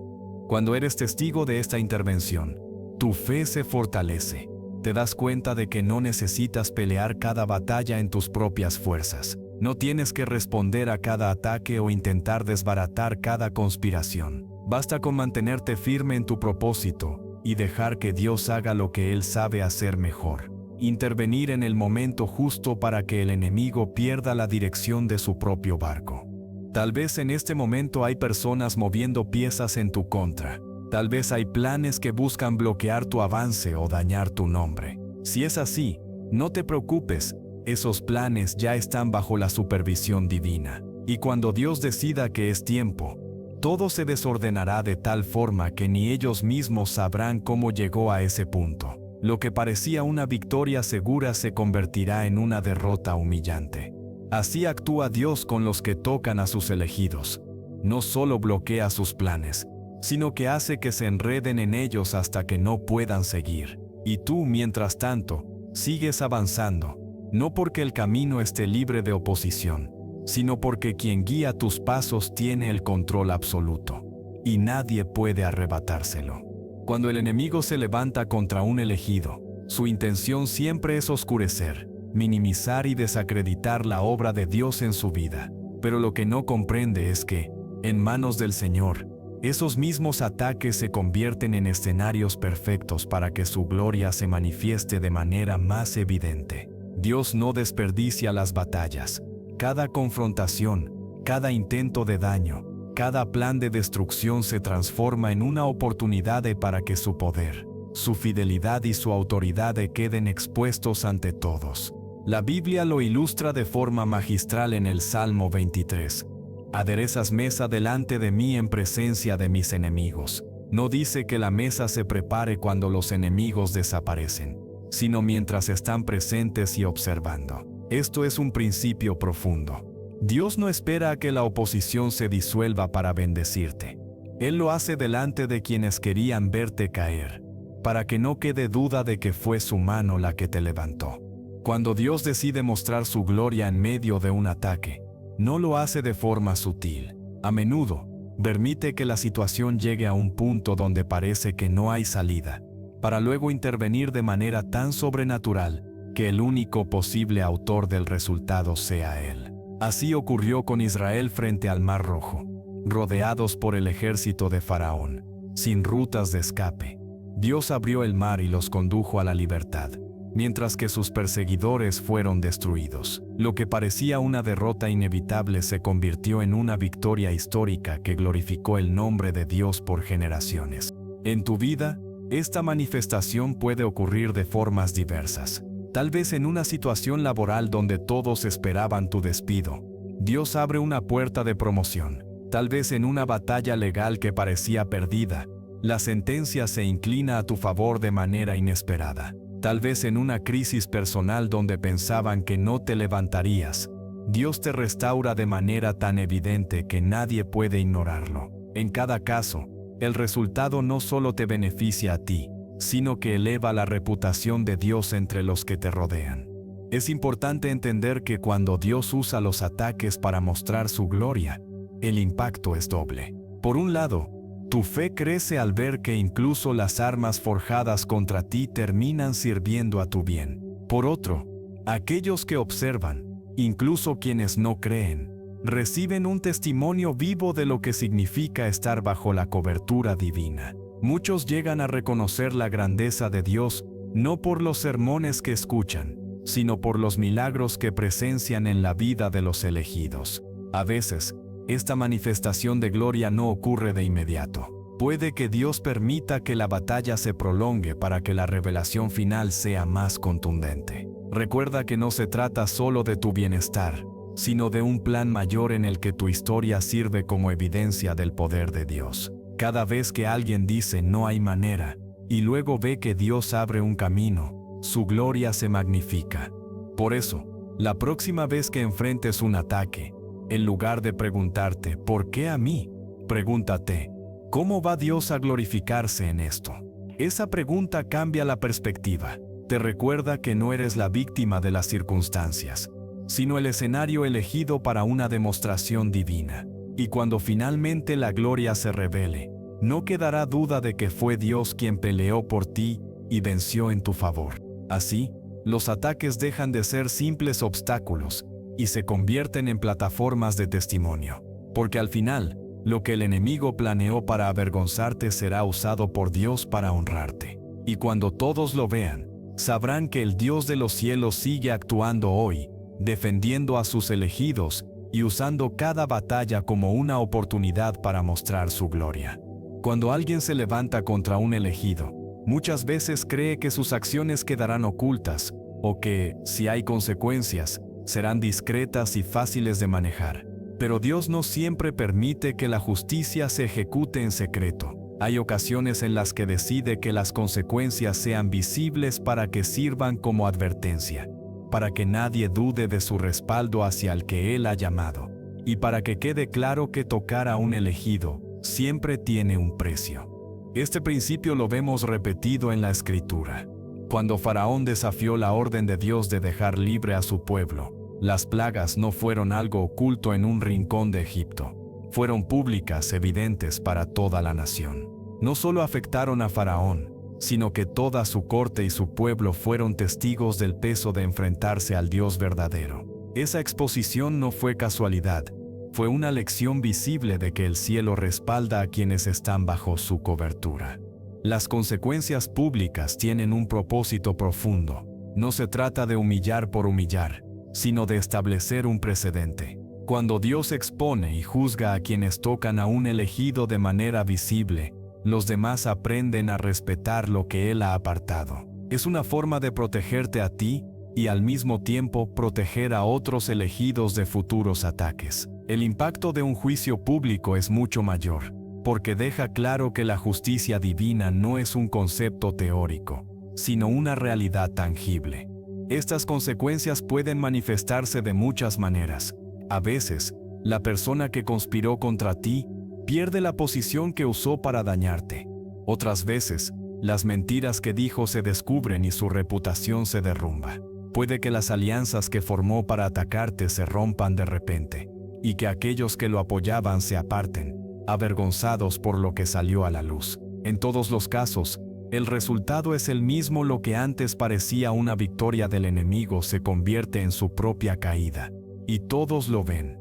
Cuando eres testigo de esta intervención, tu fe se fortalece. Te das cuenta de que no necesitas pelear cada batalla en tus propias fuerzas. No tienes que responder a cada ataque o intentar desbaratar cada conspiración. Basta con mantenerte firme en tu propósito y dejar que Dios haga lo que Él sabe hacer mejor. Intervenir en el momento justo para que el enemigo pierda la dirección de su propio barco. Tal vez en este momento hay personas moviendo piezas en tu contra. Tal vez hay planes que buscan bloquear tu avance o dañar tu nombre. Si es así, no te preocupes, esos planes ya están bajo la supervisión divina. Y cuando Dios decida que es tiempo, todo se desordenará de tal forma que ni ellos mismos sabrán cómo llegó a ese punto. Lo que parecía una victoria segura se convertirá en una derrota humillante. Así actúa Dios con los que tocan a sus elegidos. No solo bloquea sus planes, sino que hace que se enreden en ellos hasta que no puedan seguir. Y tú, mientras tanto, sigues avanzando, no porque el camino esté libre de oposición, sino porque quien guía tus pasos tiene el control absoluto, y nadie puede arrebatárselo. Cuando el enemigo se levanta contra un elegido, su intención siempre es oscurecer, minimizar y desacreditar la obra de Dios en su vida. Pero lo que no comprende es que, en manos del Señor, esos mismos ataques se convierten en escenarios perfectos para que su gloria se manifieste de manera más evidente. Dios no desperdicia las batallas. Cada confrontación, cada intento de daño, cada plan de destrucción se transforma en una oportunidad para que su poder, su fidelidad y su autoridad queden expuestos ante todos. La Biblia lo ilustra de forma magistral en el Salmo 23. Aderezas mesa delante de mí en presencia de mis enemigos. No dice que la mesa se prepare cuando los enemigos desaparecen, sino mientras están presentes y observando. Esto es un principio profundo. Dios no espera a que la oposición se disuelva para bendecirte. Él lo hace delante de quienes querían verte caer, para que no quede duda de que fue su mano la que te levantó. Cuando Dios decide mostrar su gloria en medio de un ataque, no lo hace de forma sutil. A menudo, permite que la situación llegue a un punto donde parece que no hay salida, para luego intervenir de manera tan sobrenatural que el único posible autor del resultado sea Él. Así ocurrió con Israel frente al Mar Rojo, rodeados por el ejército de Faraón, sin rutas de escape. Dios abrió el mar y los condujo a la libertad, mientras que sus perseguidores fueron destruidos. Lo que parecía una derrota inevitable se convirtió en una victoria histórica que glorificó el nombre de Dios por generaciones. En tu vida, esta manifestación puede ocurrir de formas diversas. Tal vez en una situación laboral donde todos esperaban tu despido, Dios abre una puerta de promoción. Tal vez en una batalla legal que parecía perdida, la sentencia se inclina a tu favor de manera inesperada. Tal vez en una crisis personal donde pensaban que no te levantarías, Dios te restaura de manera tan evidente que nadie puede ignorarlo. En cada caso, el resultado no solo te beneficia a ti, sino que eleva la reputación de Dios entre los que te rodean. Es importante entender que cuando Dios usa los ataques para mostrar su gloria, el impacto es doble. Por un lado, tu fe crece al ver que incluso las armas forjadas contra ti terminan sirviendo a tu bien. Por otro, aquellos que observan, incluso quienes no creen, reciben un testimonio vivo de lo que significa estar bajo la cobertura divina. Muchos llegan a reconocer la grandeza de Dios no por los sermones que escuchan, sino por los milagros que presencian en la vida de los elegidos. A veces, esta manifestación de gloria no ocurre de inmediato. Puede que Dios permita que la batalla se prolongue para que la revelación final sea más contundente. Recuerda que no se trata solo de tu bienestar, sino de un plan mayor en el que tu historia sirve como evidencia del poder de Dios. Cada vez que alguien dice no hay manera, y luego ve que Dios abre un camino, su gloria se magnifica. Por eso, la próxima vez que enfrentes un ataque, en lugar de preguntarte ¿por qué a mí?, pregúntate ¿cómo va Dios a glorificarse en esto? Esa pregunta cambia la perspectiva. Te recuerda que no eres la víctima de las circunstancias, sino el escenario elegido para una demostración divina. Y cuando finalmente la gloria se revele, no quedará duda de que fue Dios quien peleó por ti y venció en tu favor. Así, los ataques dejan de ser simples obstáculos y se convierten en plataformas de testimonio. Porque al final, lo que el enemigo planeó para avergonzarte será usado por Dios para honrarte. Y cuando todos lo vean, sabrán que el Dios de los cielos sigue actuando hoy, defendiendo a sus elegidos y usando cada batalla como una oportunidad para mostrar su gloria. Cuando alguien se levanta contra un elegido, muchas veces cree que sus acciones quedarán ocultas o que, si hay consecuencias, serán discretas y fáciles de manejar. Pero Dios no siempre permite que la justicia se ejecute en secreto. Hay ocasiones en las que decide que las consecuencias sean visibles para que sirvan como advertencia, para que nadie dude de su respaldo hacia el que Él ha llamado, y para que quede claro que tocar a un elegido siempre tiene un precio. Este principio lo vemos repetido en la Escritura. Cuando Faraón desafió la orden de Dios de dejar libre a su pueblo, las plagas no fueron algo oculto en un rincón de Egipto. Fueron públicas, evidentes para toda la nación. No solo afectaron a Faraón, sino que toda su corte y su pueblo fueron testigos del peso de enfrentarse al Dios verdadero. Esa exposición no fue casualidad, fue una lección visible de que el cielo respalda a quienes están bajo su cobertura. Las consecuencias públicas tienen un propósito profundo. No se trata de humillar por humillar, sino de establecer un precedente. Cuando Dios expone y juzga a quienes tocan a un elegido de manera visible, los demás aprenden a respetar lo que Él ha apartado. Es una forma de protegerte a ti y al mismo tiempo proteger a otros elegidos de futuros ataques. El impacto de un juicio público es mucho mayor, porque deja claro que la justicia divina no es un concepto teórico, sino una realidad tangible. Estas consecuencias pueden manifestarse de muchas maneras. A veces, la persona que conspiró contra ti pierde la posición que usó para dañarte. Otras veces, las mentiras que dijo se descubren y su reputación se derrumba. Puede que las alianzas que formó para atacarte se rompan de repente, y que aquellos que lo apoyaban se aparten, avergonzados por lo que salió a la luz. En todos los casos, el resultado es el mismo: lo que antes parecía una victoria del enemigo se convierte en su propia caída. Y todos lo ven.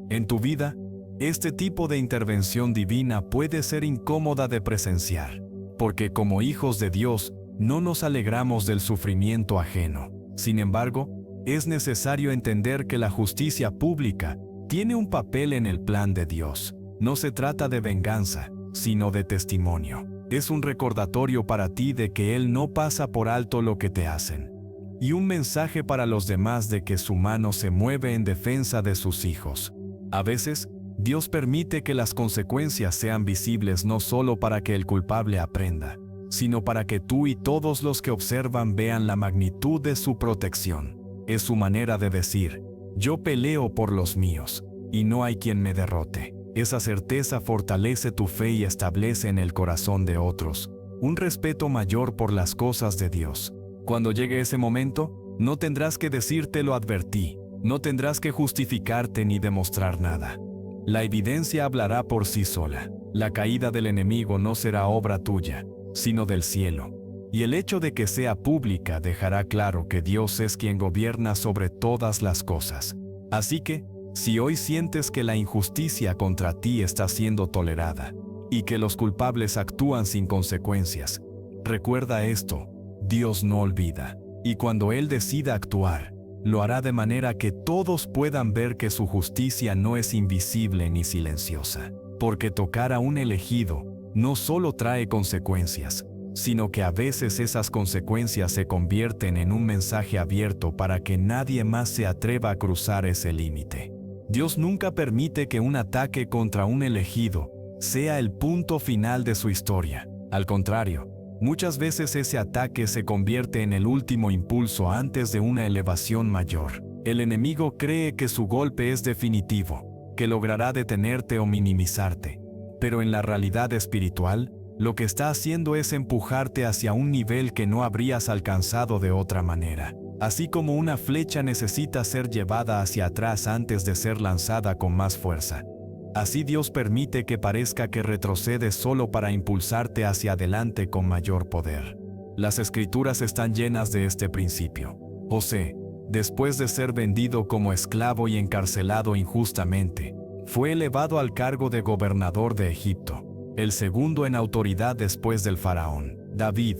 En tu vida, este tipo de intervención divina puede ser incómoda de presenciar, porque como hijos de Dios, no nos alegramos del sufrimiento ajeno. Sin embargo, es necesario entender que la justicia pública tiene un papel en el plan de Dios. No se trata de venganza, sino de testimonio. Es un recordatorio para ti de que Él no pasa por alto lo que te hacen, y un mensaje para los demás de que su mano se mueve en defensa de sus hijos. A veces, Dios permite que las consecuencias sean visibles no solo para que el culpable aprenda, sino para que tú y todos los que observan vean la magnitud de su protección. Es su manera de decir: yo peleo por los míos, y no hay quien me derrote. Esa certeza fortalece tu fe y establece en el corazón de otros un respeto mayor por las cosas de Dios. Cuando llegue ese momento, no tendrás que decir te lo advertí, no tendrás que justificarte ni demostrar nada. La evidencia hablará por sí sola. La caída del enemigo no será obra tuya, sino del cielo. Y el hecho de que sea pública dejará claro que Dios es quien gobierna sobre todas las cosas. Así que, si hoy sientes que la injusticia contra ti está siendo tolerada, y que los culpables actúan sin consecuencias, recuerda esto: Dios no olvida. Y cuando Él decida actuar, lo hará de manera que todos puedan ver que su justicia no es invisible ni silenciosa. Porque tocar a un elegido no solo trae consecuencias, sino que a veces esas consecuencias se convierten en un mensaje abierto para que nadie más se atreva a cruzar ese límite. Dios nunca permite que un ataque contra un elegido sea el punto final de su historia. Al contrario, muchas veces ese ataque se convierte en el último impulso antes de una elevación mayor. El enemigo cree que su golpe es definitivo, que logrará detenerte o minimizarte. Pero en la realidad espiritual, lo que está haciendo es empujarte hacia un nivel que no habrías alcanzado de otra manera. Así como una flecha necesita ser llevada hacia atrás antes de ser lanzada con más fuerza, así Dios permite que parezca que retrocedes solo para impulsarte hacia adelante con mayor poder. Las Escrituras están llenas de este principio. José, después de ser vendido como esclavo y encarcelado injustamente, fue elevado al cargo de gobernador de Egipto, el segundo en autoridad después del faraón. David,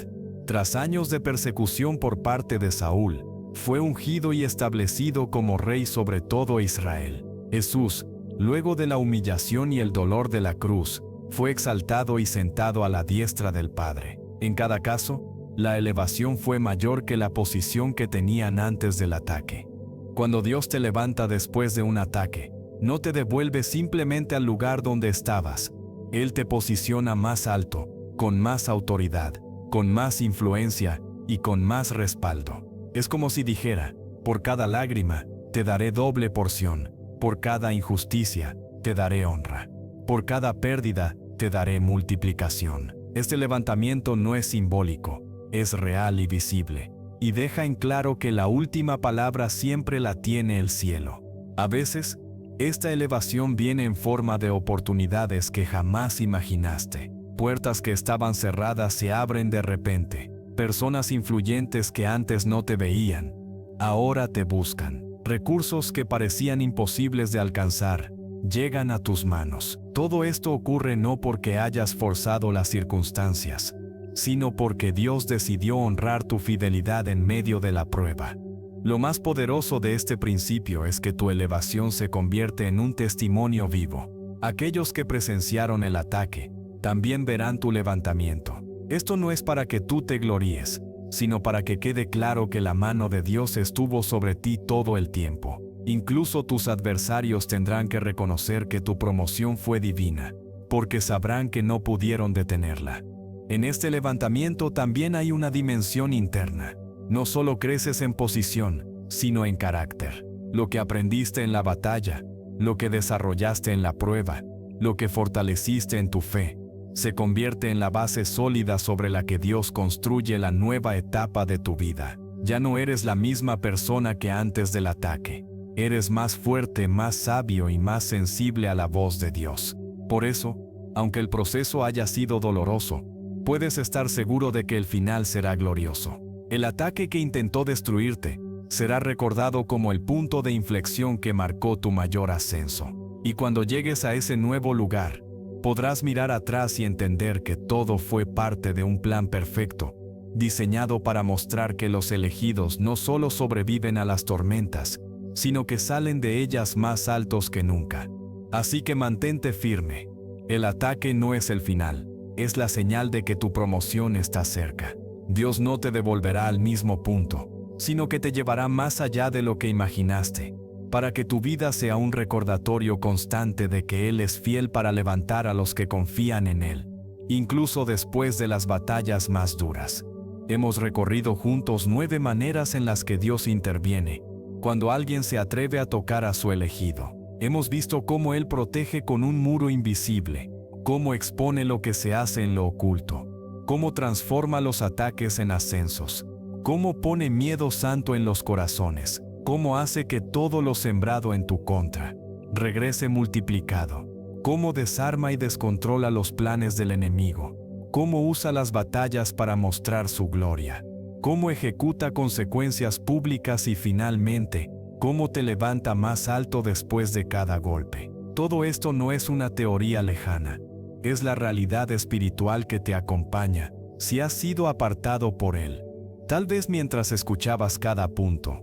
tras años de persecución por parte de Saúl, fue ungido y establecido como rey sobre todo Israel. Jesús, luego de la humillación y el dolor de la cruz, fue exaltado y sentado a la diestra del Padre. En cada caso, la elevación fue mayor que la posición que tenían antes del ataque. Cuando Dios te levanta después de un ataque, no te devuelve simplemente al lugar donde estabas. Él te posiciona más alto, con más autoridad, con más influencia y con más respaldo. Es como si dijera: por cada lágrima, te daré doble porción. Por cada injusticia, te daré honra. Por cada pérdida, te daré multiplicación. Este levantamiento no es simbólico, es real y visible, y deja en claro que la última palabra siempre la tiene el cielo. A veces, esta elevación viene en forma de oportunidades que jamás imaginaste. Puertas que estaban cerradas se abren de repente. Personas influyentes que antes no te veían, ahora te buscan. Recursos que parecían imposibles de alcanzar, llegan a tus manos. Todo esto ocurre no porque hayas forzado las circunstancias, sino porque Dios decidió honrar tu fidelidad en medio de la prueba. Lo más poderoso de este principio es que tu elevación se convierte en un testimonio vivo. Aquellos que presenciaron el ataque también verán tu levantamiento. Esto no es para que tú te gloríes, sino para que quede claro que la mano de Dios estuvo sobre ti todo el tiempo. Incluso tus adversarios tendrán que reconocer que tu promoción fue divina, porque sabrán que no pudieron detenerla. En este levantamiento también hay una dimensión interna. No solo creces en posición, sino en carácter. Lo que aprendiste en la batalla, lo que desarrollaste en la prueba, lo que fortaleciste en tu fe, se convierte en la base sólida sobre la que Dios construye la nueva etapa de tu vida. Ya no eres la misma persona que antes del ataque. Eres más fuerte, más sabio y más sensible a la voz de Dios. Por eso, aunque el proceso haya sido doloroso, puedes estar seguro de que el final será glorioso. El ataque que intentó destruirte será recordado como el punto de inflexión que marcó tu mayor ascenso. Y cuando llegues a ese nuevo lugar, podrás mirar atrás y entender que todo fue parte de un plan perfecto, diseñado para mostrar que los elegidos no solo sobreviven a las tormentas, sino que salen de ellas más altos que nunca. Así que mantente firme. El ataque no es el final, es la señal de que tu promoción está cerca. Dios no te devolverá al mismo punto, sino que te llevará más allá de lo que imaginaste, para que tu vida sea un recordatorio constante de que Él es fiel para levantar a los que confían en Él. incluso después de las batallas más duras. Hemos recorrido juntos 9 maneras en las que Dios interviene cuando alguien se atreve a tocar a su elegido. Hemos visto cómo Él protege con un muro invisible, cómo expone lo que se hace en lo oculto, cómo transforma los ataques en ascensos, cómo pone miedo santo en los corazones, cómo hace que todo lo sembrado en tu contra regrese multiplicado, cómo desarma y descontrola los planes del enemigo, cómo usa las batallas para mostrar su gloria, cómo ejecuta consecuencias públicas y finalmente, cómo te levanta más alto después de cada golpe. Todo esto no es una teoría lejana, es la realidad espiritual que te acompaña si has sido apartado por Él. Tal vez mientras escuchabas cada punto,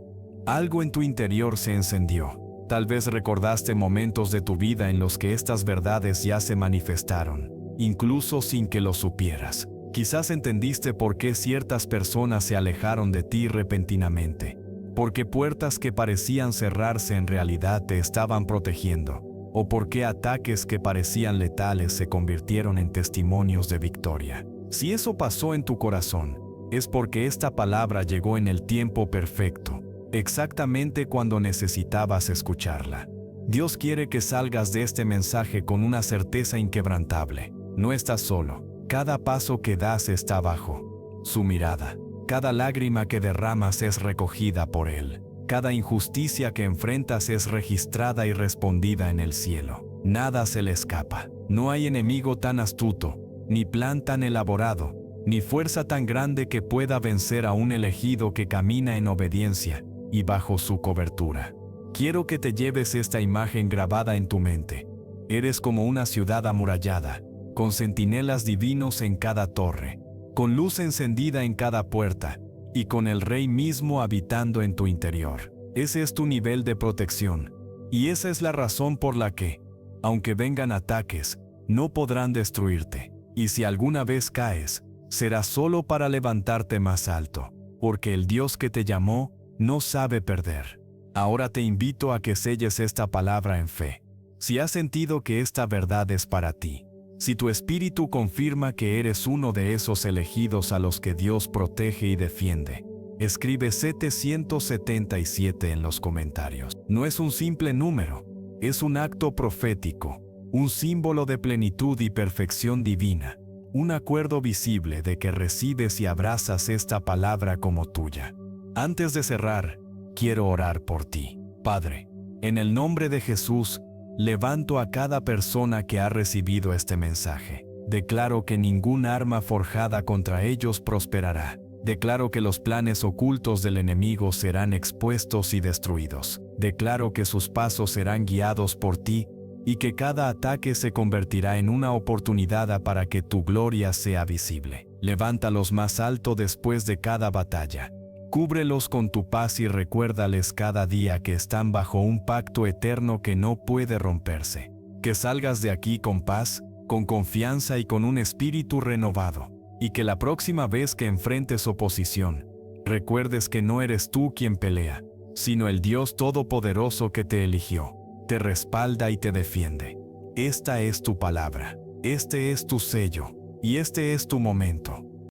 algo en tu interior se encendió. Tal vez recordaste momentos de tu vida en los que estas verdades ya se manifestaron, incluso sin que lo supieras. Quizás entendiste por qué ciertas personas se alejaron de ti repentinamente, porque puertas que parecían cerrarse en realidad te estaban protegiendo, o por qué ataques que parecían letales se convirtieron en testimonios de victoria. Si eso pasó en tu corazón, es porque esta palabra llegó en el tiempo perfecto, exactamente cuando necesitabas escucharla. Dios quiere que salgas de este mensaje con una certeza inquebrantable. No estás solo. Cada paso que das está bajo su mirada. Cada lágrima que derramas es recogida por Él. Cada injusticia que enfrentas es registrada y respondida en el cielo. Nada se le escapa. No hay enemigo tan astuto, ni plan tan elaborado, ni fuerza tan grande que pueda vencer a un elegido que camina en obediencia y bajo su cobertura. Quiero que te lleves esta imagen grabada en tu mente. Eres como una ciudad amurallada, con centinelas divinos en cada torre, con luz encendida en cada puerta, y con el Rey mismo habitando en tu interior. Ese es tu nivel de protección, y esa es la razón por la que, aunque vengan ataques, no podrán destruirte. Y si alguna vez caes, será solo para levantarte más alto, porque el Dios que te llamó no sabe perder. Ahora te invito a que selles esta palabra en fe. Si has sentido que esta verdad es para ti, si tu espíritu confirma que eres uno de esos elegidos a los que Dios protege y defiende, escribe 777 en los comentarios. No es un simple número, es un acto profético, un símbolo de plenitud y perfección divina, un acuerdo visible de que recibes y abrazas esta palabra como tuya. Antes de cerrar, quiero orar por ti. Padre, en el nombre de Jesús, levanto a cada persona que ha recibido este mensaje. Declaro que ningún arma forjada contra ellos prosperará. Declaro que los planes ocultos del enemigo serán expuestos y destruidos. Declaro que sus pasos serán guiados por ti y que cada ataque se convertirá en una oportunidad para que tu gloria sea visible. Levántalos más alto después de cada batalla. Cúbrelos con tu paz y recuérdales cada día que están bajo un pacto eterno que no puede romperse. Que salgas de aquí con paz, con confianza y con un espíritu renovado. Y que la próxima vez que enfrentes oposición, recuerdes que no eres tú quien pelea, sino el Dios Todopoderoso que te eligió, te respalda y te defiende. Esta es tu palabra, este es tu sello, y este es tu momento.